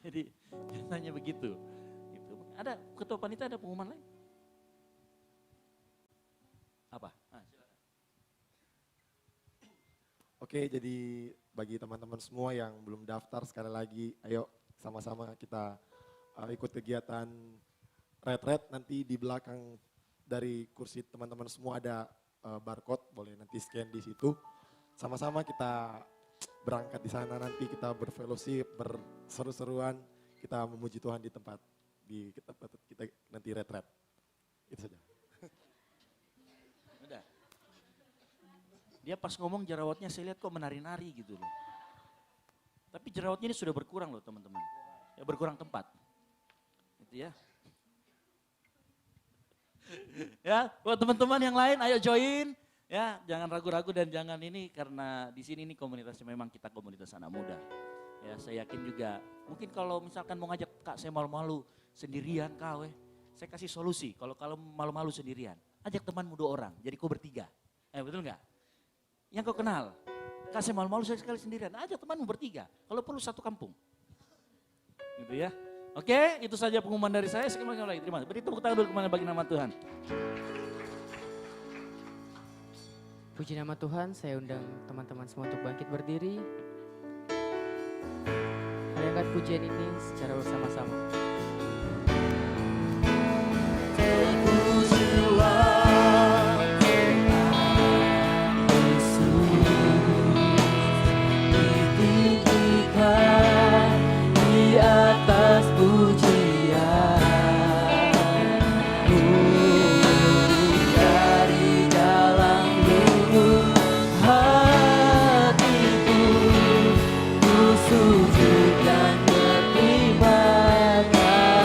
Jadi biasanya begitu. Gitu. Ada ketua panitia, ada pengumuman lain? Apa? Silakan. Oke, jadi bagi teman-teman semua yang belum daftar sekali lagi, ayo sama-sama kita ikut kegiatan retret. Nanti di belakang dari kursi teman-teman semua ada barcode, boleh nanti scan di situ. Sama-sama kita berangkat di sana, nanti kita berfellowship, berseru-seruan, kita memuji Tuhan di tempat kita nanti retret. Itu saja. Udah. Dia pas ngomong jerawatnya saya lihat kok menari-nari gitu loh. Tapi jerawatnya ini sudah berkurang loh teman-teman. Ya berkurang tempat. Gitu ya. Ya, buat teman-teman yang lain ayo join. Ya, jangan ragu-ragu dan jangan ini karena di sini ini komunitasnya memang kita komunitas anak muda. Ya, saya yakin juga mungkin kalau misalkan mau ngajak Kak saya malu-malu sendirian kau saya kasih solusi. Kalau malu-malu sendirian, ajak temanmu 2 orang, jadi kau bertiga. Betul nggak? Yang kau kenal, Kak saya malu-malu saya sekali sendirian, ajak temanmu bertiga. Kalau perlu 1 kampung. Gitu ya. Oke, itu saja pengumuman dari saya. Sekali lagi terima kasih. Beri tepuk tangan dulu kemana bagi nama Tuhan. Puji nama Tuhan, saya undang teman-teman semua untuk bangkit berdiri. Mari angkat pujian ini secara bersama-sama. Sujud dan berterima kasih.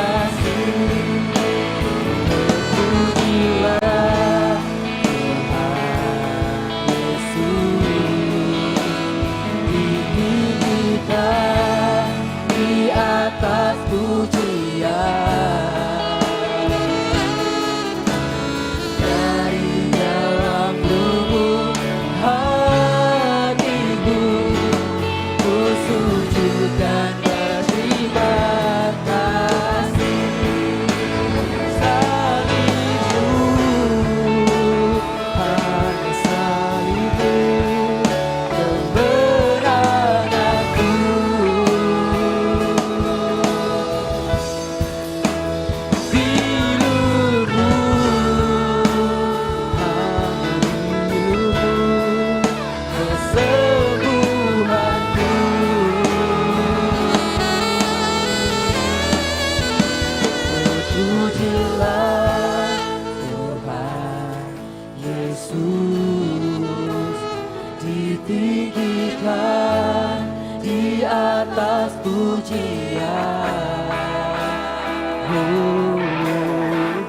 atas pujian.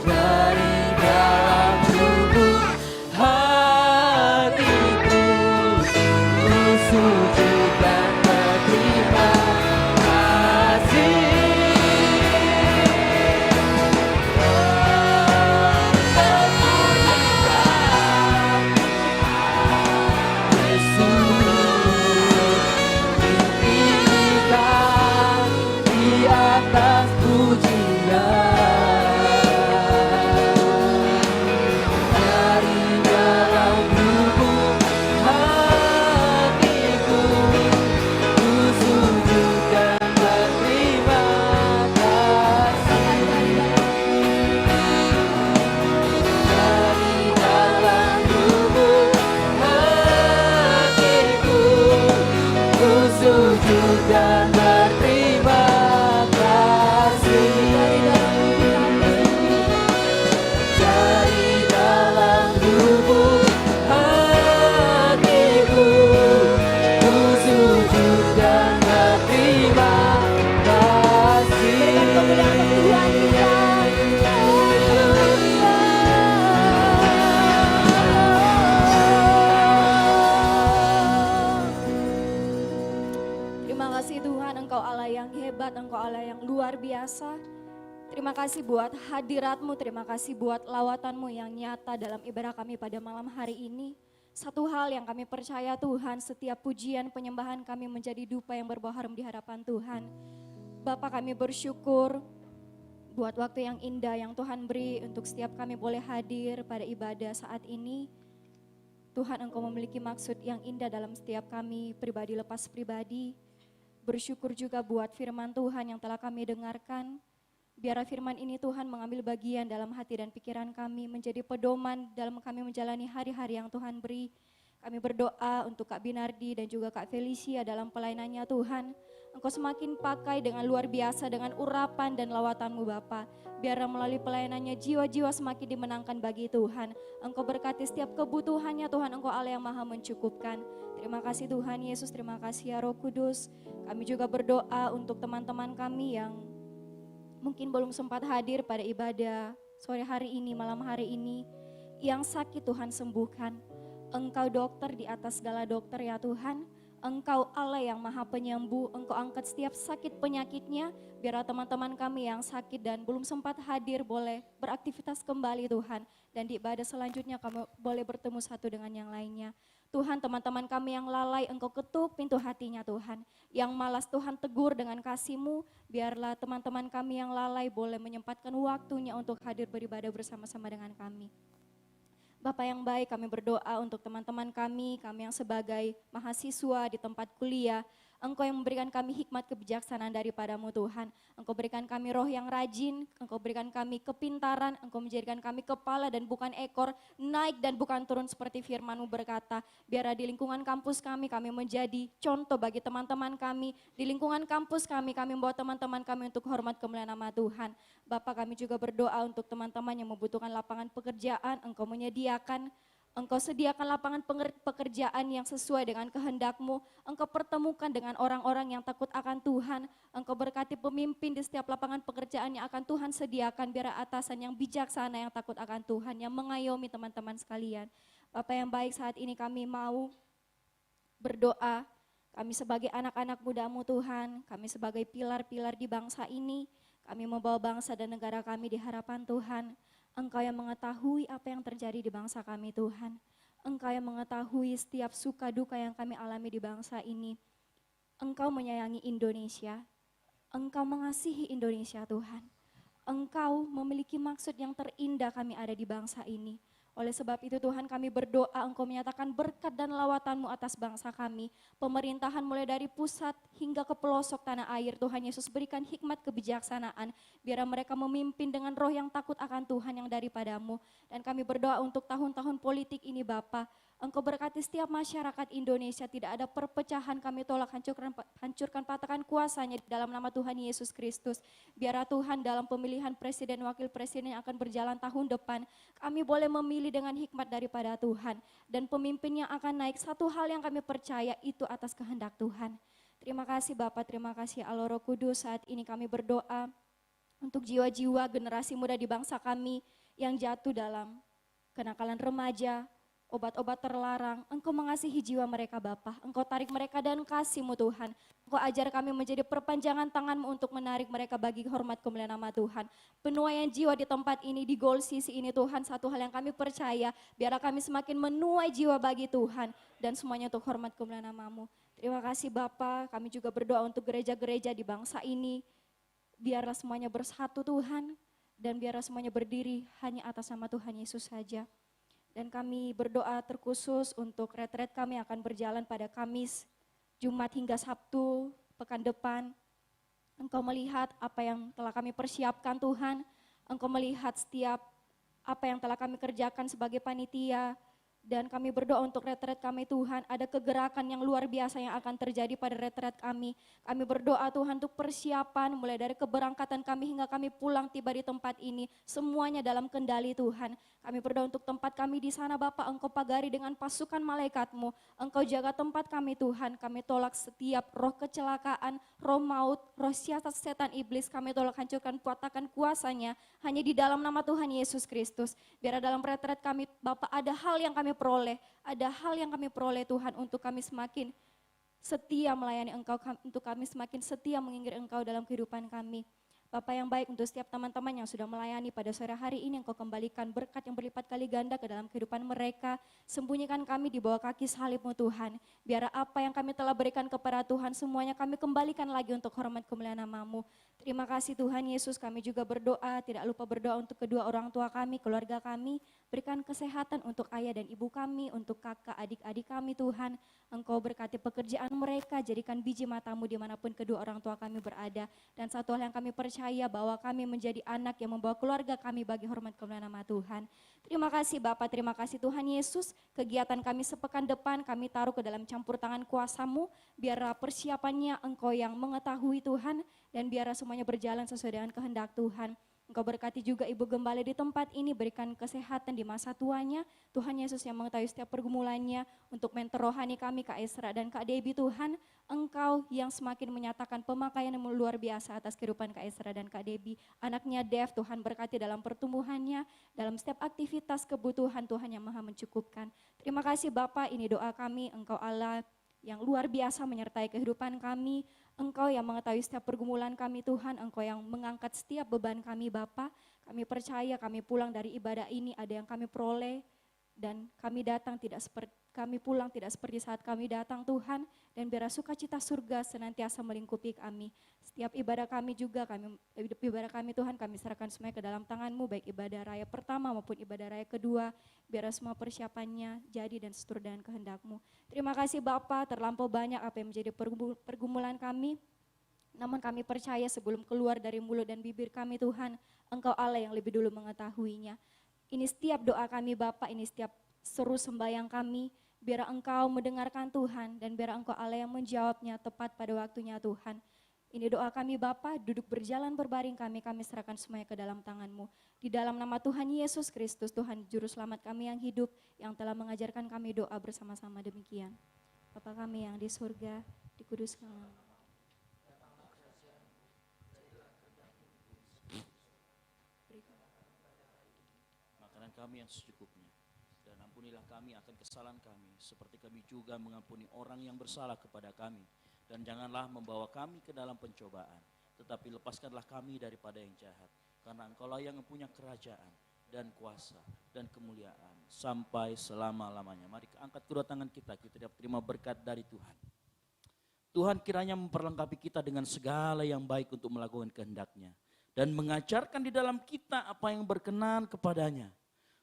Dari dalam lubuk hatiku, ku sujud dan berterima kasih. Terima kasih buat hadirat-Mu, terima kasih buat lawatan-Mu yang nyata dalam ibadah kami pada malam hari ini. Satu hal yang kami percaya Tuhan, setiap pujian penyembahan kami menjadi dupa yang berbau harum di hadapan Tuhan. Bapa, kami bersyukur buat waktu yang indah yang Tuhan beri untuk setiap kami boleh hadir pada ibadah saat ini. Tuhan, Engkau memiliki maksud yang indah dalam setiap kami pribadi lepas pribadi. Bersyukur juga buat firman Tuhan yang telah kami dengarkan. Biarlah firman ini Tuhan mengambil bagian dalam hati dan pikiran kami, menjadi pedoman dalam kami menjalani hari-hari yang Tuhan beri. Kami berdoa untuk Kak Binardi dan juga Kak Felicia dalam pelayanannya Tuhan. Engkau semakin pakai dengan luar biasa dengan urapan dan lawatan-Mu Bapa. Biarlah melalui pelayanannya jiwa-jiwa semakin dimenangkan bagi Tuhan. Engkau berkati setiap kebutuhannya Tuhan, Engkau Allah yang maha mencukupkan. Terima kasih Tuhan Yesus, terima kasih ya Roh Kudus. Kami juga berdoa untuk teman-teman kami yang mungkin belum sempat hadir pada ibadah sore hari ini, malam hari ini. Yang sakit Tuhan sembuhkan. Engkau dokter di atas segala dokter ya Tuhan. Engkau Allah yang maha penyembuh. Engkau angkat setiap sakit penyakitnya. Biarlah teman-teman kami yang sakit dan belum sempat hadir boleh beraktivitas kembali Tuhan. Dan di ibadah selanjutnya kami boleh bertemu satu dengan yang lainnya. Tuhan, teman-teman kami yang lalai, Engkau ketuk pintu hatinya Tuhan. Yang malas Tuhan tegur dengan kasih-Mu. Biarlah teman-teman kami yang lalai boleh menyempatkan waktunya untuk hadir beribadah bersama-sama dengan kami. Bapa yang baik, kami berdoa untuk teman-teman kami yang sebagai mahasiswa di tempat kuliah. Engkau yang memberikan kami hikmat kebijaksanaan daripada-Mu Tuhan. Engkau berikan kami roh yang rajin, Engkau berikan kami kepintaran, Engkau menjadikan kami kepala dan bukan ekor, naik dan bukan turun seperti firman-Mu berkata. Biarlah di lingkungan kampus kami menjadi contoh bagi teman-teman kami. Di lingkungan kampus kami membawa teman-teman kami untuk hormat kemuliaan nama Tuhan. Bapa, kami juga berdoa untuk teman-teman yang membutuhkan lapangan pekerjaan, Engkau menyediakan. Engkau sediakan lapangan pekerjaan yang sesuai dengan kehendak-Mu. Engkau pertemukan dengan orang-orang yang takut akan Tuhan. Engkau berkati pemimpin di setiap lapangan pekerjaan yang akan Tuhan sediakan. Biar atasan yang bijaksana yang takut akan Tuhan, yang mengayomi teman-teman sekalian. Bapa yang baik, saat ini kami mau berdoa. Kami sebagai anak-anak muda-Mu Tuhan, kami sebagai pilar-pilar di bangsa ini. Kami membawa bangsa dan negara kami di hadapan Tuhan. Engkau yang mengetahui apa yang terjadi di bangsa kami Tuhan. Engkau yang mengetahui setiap suka duka yang kami alami di bangsa ini. Engkau menyayangi Indonesia. Engkau mengasihi Indonesia Tuhan. Engkau memiliki maksud yang terindah kami ada di bangsa ini. Oleh sebab itu Tuhan, kami berdoa Engkau menyatakan berkat dan lawatan-Mu atas bangsa kami. Pemerintahan mulai dari pusat hingga ke pelosok tanah air. Tuhan Yesus berikan hikmat kebijaksanaan. Biar mereka memimpin dengan roh yang takut akan Tuhan yang daripada-Mu. Dan kami berdoa untuk tahun-tahun politik ini Bapa. Engkau berkati setiap masyarakat Indonesia, tidak ada perpecahan, kami tolak, hancurkan patahkan kuasanya di dalam nama Tuhan Yesus Kristus. Biarlah Tuhan dalam pemilihan presiden, wakil presiden yang akan berjalan tahun depan, kami boleh memilih dengan hikmat daripada Tuhan. Dan pemimpin yang akan naik, satu hal yang kami percaya itu atas kehendak Tuhan. Terima kasih Bapak, terima kasih Allah Roh Kudus. Saat ini kami berdoa untuk jiwa-jiwa generasi muda di bangsa kami yang jatuh dalam kenakalan remaja, obat-obat terlarang. Engkau mengasihi jiwa mereka Bapa, Engkau tarik mereka dan kasih-Mu Tuhan. Engkau ajar kami menjadi perpanjangan tangan-Mu untuk menarik mereka bagi hormat kemuliaan nama Tuhan. Penuaian jiwa di tempat ini, di Goal Sisi ini Tuhan, satu hal yang kami percaya, biar kami semakin menuai jiwa bagi Tuhan dan semuanya untuk hormat kemuliaan nama-Mu. Terima kasih Bapa, kami juga berdoa untuk gereja-gereja di bangsa ini. Biarlah semuanya bersatu Tuhan, dan biarlah semuanya berdiri hanya atas nama Tuhan Yesus saja. Dan kami berdoa terkhusus untuk retret kami akan berjalan pada Kamis, Jumat hingga Sabtu pekan depan. Engkau melihat apa yang telah kami persiapkan Tuhan, Engkau melihat setiap apa yang telah kami kerjakan sebagai panitia. Dan kami berdoa untuk retret kami Tuhan, ada kegerakan yang luar biasa yang akan terjadi pada retret kami. Kami berdoa Tuhan untuk persiapan mulai dari keberangkatan kami hingga kami pulang tiba di tempat ini. Semuanya dalam kendali Tuhan. Kami berdoa untuk tempat kami di sana Bapak, Engkau pagari dengan pasukan malaikat-Mu. Engkau jaga tempat kami Tuhan, kami tolak setiap roh kecelakaan, roh maut, roh siasat setan iblis. Kami tolak hancurkan patahkan kuasanya hanya di dalam nama Tuhan Yesus Kristus. Biar dalam retret kami Bapak ada hal yang kami peroleh, ada hal yang kami peroleh Tuhan untuk kami semakin setia melayani Engkau, untuk kami semakin setia mengingat Engkau dalam kehidupan kami. Bapak yang baik, untuk setiap teman-teman yang sudah melayani pada sore hari ini, Engkau kembalikan berkat yang berlipat kali ganda ke dalam kehidupan mereka. Sembunyikan kami di bawah kaki salib-Mu Tuhan. Biar apa yang kami telah berikan kepada Tuhan, semuanya kami kembalikan lagi untuk hormat kemuliaan nama-Mu. Terima kasih Tuhan Yesus, kami juga berdoa, tidak lupa berdoa untuk kedua orang tua kami, keluarga kami. Berikan kesehatan untuk ayah dan ibu kami, untuk kakak, adik-adik kami Tuhan. Engkau berkati pekerjaan mereka, jadikan biji mata-Mu dimanapun kedua orang tua kami berada. Dan satu hal yang kami percaya, bahwa kami menjadi anak yang membawa keluarga kami bagi hormat kemuliaan nama Tuhan. Terima kasih Bapak, terima kasih Tuhan Yesus. Kegiatan kami sepekan depan kami taruh ke dalam campur tangan kuasa-Mu. Biar persiapannya Engkau yang mengetahui Tuhan, dan biar semuanya berjalan sesuai dengan kehendak Tuhan. Engkau berkati juga Ibu Gembala di tempat ini, berikan kesehatan di masa tuanya. Tuhan Yesus yang mengetahui setiap pergumulannya, untuk mentor rohani kami Kak Esra dan Kak Debbie Tuhan. Engkau yang semakin menyatakan pemakaian yang luar biasa atas kehidupan Kak Esra dan Kak Debbie. Anaknya Dev, Tuhan berkati dalam pertumbuhannya, dalam setiap aktivitas kebutuhan Tuhan yang maha mencukupkan. Terima kasih Bapak, ini doa kami, Engkau Allah yang luar biasa menyertai kehidupan kami. Engkau yang mengetahui setiap pergumulan kami Tuhan, Engkau yang mengangkat setiap beban kami Bapa. Kami percaya kami pulang dari ibadah ini ada yang kami peroleh, dan kami datang tidak seperti kami pulang tidak seperti saat kami datang Tuhan, dan biar sukacita surga senantiasa melingkupi kami. Setiap ibadah kami juga, ibadah kami Tuhan kami serahkan semuanya ke dalam tangan-Mu, baik ibadah raya pertama maupun ibadah raya kedua, biar semua persiapannya jadi dan seturut dengan kehendak-Mu. Terima kasih Bapa, terlampau banyak apa yang menjadi pergumulan kami, namun kami percaya sebelum keluar dari mulut dan bibir kami Tuhan, Engkau Allah yang lebih dulu mengetahuinya. Ini setiap doa kami Bapa, ini setiap seru sembahyang kami, biar Engkau mendengarkan Tuhan, dan biar Engkau Allah yang menjawabnya tepat pada waktunya Tuhan. Ini doa kami Bapa, duduk berjalan berbaring kami serahkan semuanya ke dalam tangan-Mu. Di dalam nama Tuhan Yesus Kristus, Tuhan Juru Selamat kami yang hidup, yang telah mengajarkan kami doa bersama-sama demikian. Bapa kami yang di surga, dikuduskan nama-Mu. Makanan kami yang secukupnya. Dan ampunilah kami akan kesalahan kami, seperti kami juga mengampuni orang yang bersalah kepada kami. Dan janganlah membawa kami ke dalam pencobaan, tetapi lepaskanlah kami daripada yang jahat. Karena Engkaulah yang mempunyai kerajaan dan kuasa dan kemuliaan sampai selama-lamanya. Mari angkat kedua tangan kita terima berkat dari Tuhan. Tuhan kiranya memperlengkapi kita dengan segala yang baik untuk melakukan kehendak-Nya, dan mengajarkan di dalam kita apa yang berkenan kepadanya.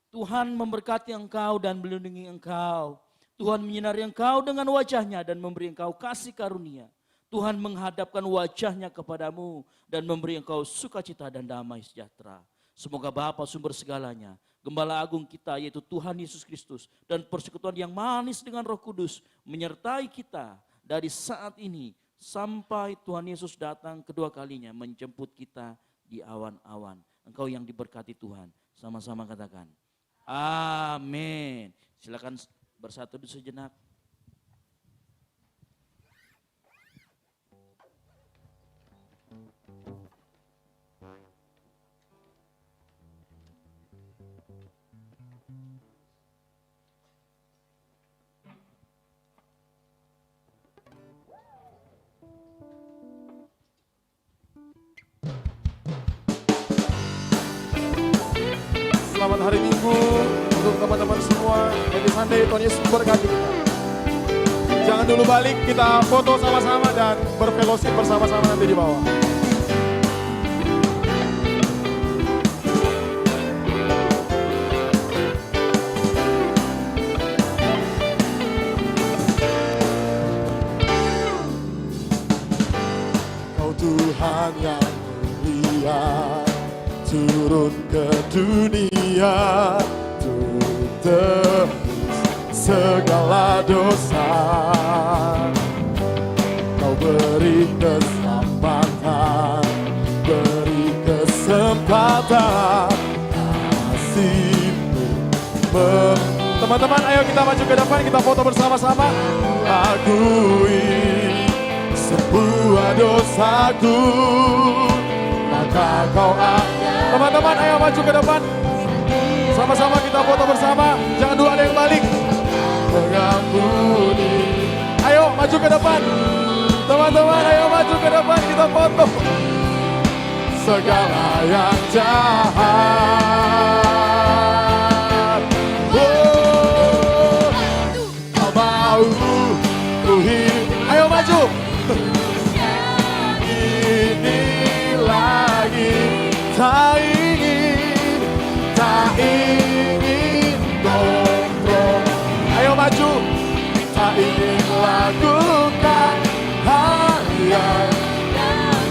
Tuhan memberkati engkau dan melindungi engkau. Tuhan menyinari engkau dengan wajah-Nya dan memberi engkau kasih karunia. Tuhan menghadapkan wajah-Nya kepadamu dan memberi engkau sukacita dan damai sejahtera. Semoga Bapa sumber segalanya, Gembala Agung kita yaitu Tuhan Yesus Kristus, dan persekutuan yang manis dengan Roh Kudus menyertai kita dari saat ini sampai Tuhan Yesus datang kedua kalinya menjemput kita di awan-awan. Engkau yang diberkati Tuhan, sama-sama katakan amin. Silakan bersatu sejenak. hari Minggu, untuk teman-teman semua. Happy Sunday, Tuhan Yesus memberkati kita. Jangan dulu balik, kita foto sama-sama dan berfellowship bersama-sama nanti di bawah. Kau Tuhan yang mulia, turun ke dunia untuk tebus segala dosa. Kau beri keselamatan, beri kesempatan kasih-Mu. Teman-teman, ayo kita maju ke depan, kita foto bersama-sama. Akui sebuah dosaku, maka kau teman-teman, ayo maju ke depan. Sama-sama kita foto bersama. Jangan dulu ada yang balik. Mengampuni. Ayo maju ke depan. Teman-teman, ayo maju ke depan. Kita foto. Segala yang jahat. Oh, kau mau ku hidup. Ayo maju. Ini lagi tak ingin gondrong. Ayo maju. Tak ingin lakukan hal yang tak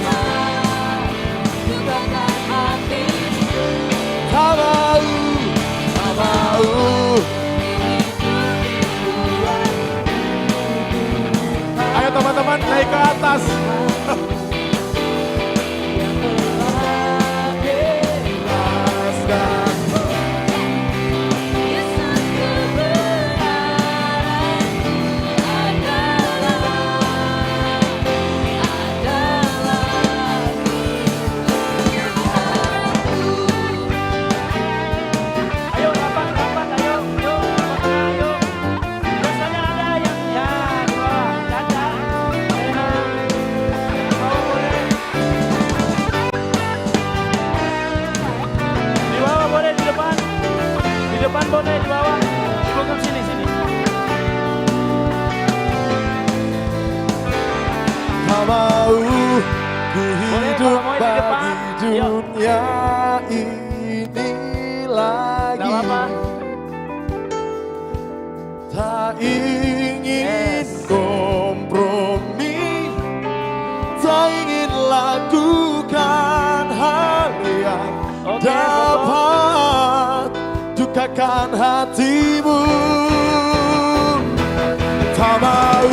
mau. Ayo teman-teman naik ke atas. Boleh di bawah, belakang sini. Tak mau ku hidup bagi dunia ini lagi. Tak ingin kompromi, tak ingin lakukan hal yang dapat dukakan hatimu. Tak mau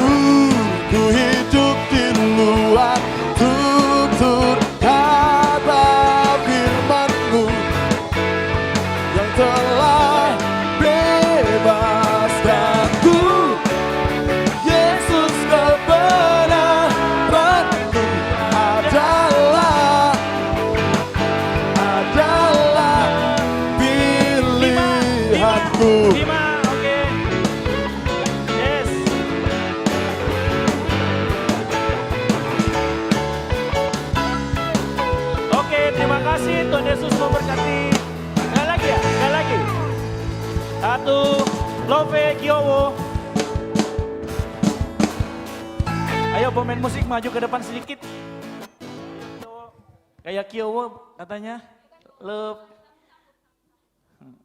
ku hidup di luar tutur kata firman-Mu yang telah bebaskanku. Yesus, kebenaran-Mu adalah pilihanku. Terima kasih, Tuhan Yesus memberkati. Sekali lagi ya, sekali lagi. Satu, Love Kiowo. Ayo pemain musik maju ke depan sedikit. Kayak Kiowo katanya. Love.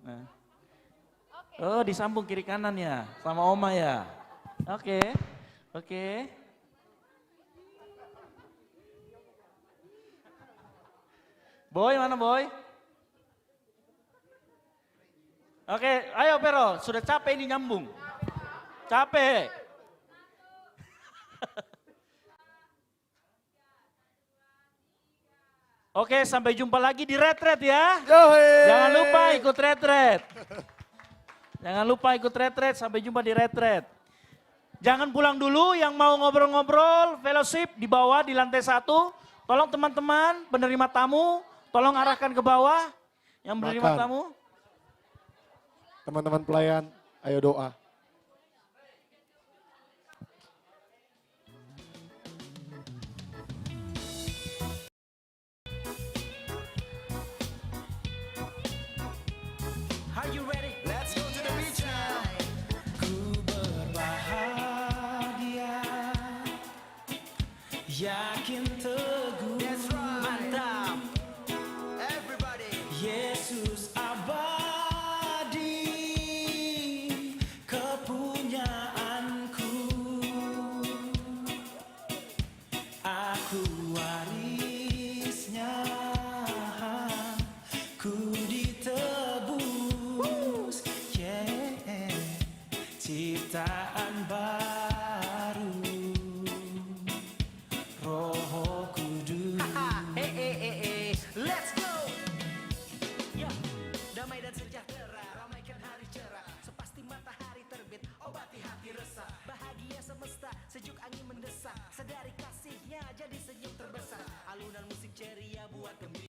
Nah. Oh, disambung kiri kanan ya, sama Oma ya. Oke. Boy, mana Boy? Oke, ayo Pero, sudah capek ini nyambung. Capek. Oke, sampai jumpa lagi di retret ya. Jangan lupa ikut retret. Sampai jumpa di retret. Jangan pulang dulu, yang mau ngobrol-ngobrol, fellowship di bawah di lantai 1. Tolong teman-teman penerima tamu, tolong arahkan ke bawah yang menerima tamu. Teman-teman pelayan, ayo doa. yakin teguh. That's right. Mantap. Everybody. Yesus abadi kepunyaanku, aku warisnya, ku ditebus, yeah, ciptaan baru, Roh Kudus. Let's go. Ya, damai dan sejahtera, ramaikan hari cerah, sepasti matahari terbit, obati hati resah, bahagia semesta, sejuk angin mendesak, sadari kasihnya jadi senyum terbesar, alunan musik ceria buat gembira.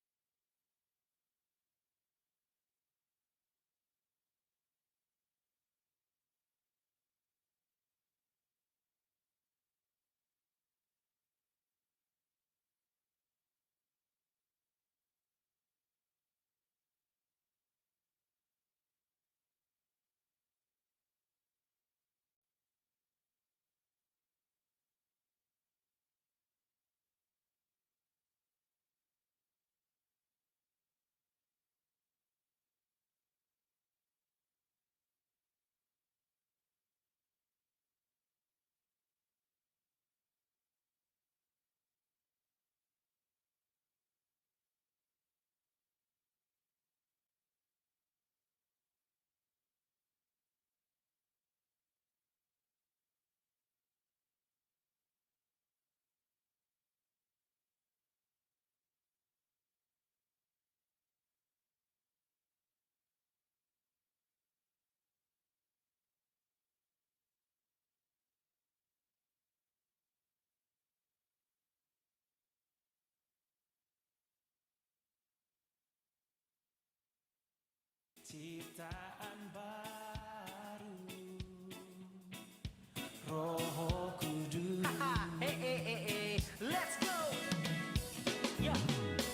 Ciptaan baru, Roh Kudus. Let's go. Ya,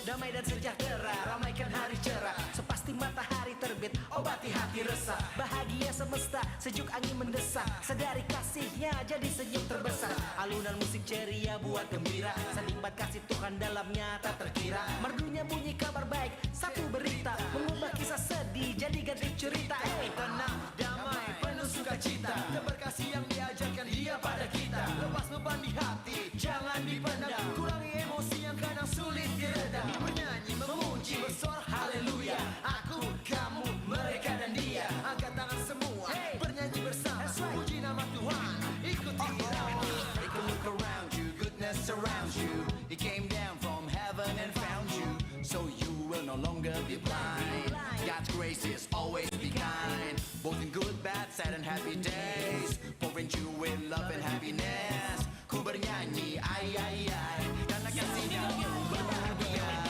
damai dan sejahtera, ramaikan hari cerah, sepasti matahari terbit, obati hati resah, bahagia semesta, sejuk angin mendesak, sadari kasihnya jadi senyum terbesar, alunan musik ceria buat gembira, selimbat kasih Tuhan dalamnya tak terkira, merdunya bunyi kabar baik, satu berita, mengubah kisah sedih jadi ganti cerita. Tenang, damai, penuh sukacita, tebar kasih yang diajarkan Dia pada kita. Lepas beban di hati, jangan dipendam, kurangi emosi yang kadang sulit diredam. Menyanyi, memuji, bersorak haleluya. Aku, kamu, mereka dan dia. Angkat tangan semua, bernyanyi bersama, puji nama Tuhan, ikuti irama. Take a look around you, goodness surrounds you. He came down from heaven and found you, so you will no longer be blind. God's grace is always be kind, both in good, bad, sad and happy days. Pouring you with love and happiness. Ku bernyanyi, ay ay ay, karena kasihnya berlebihan.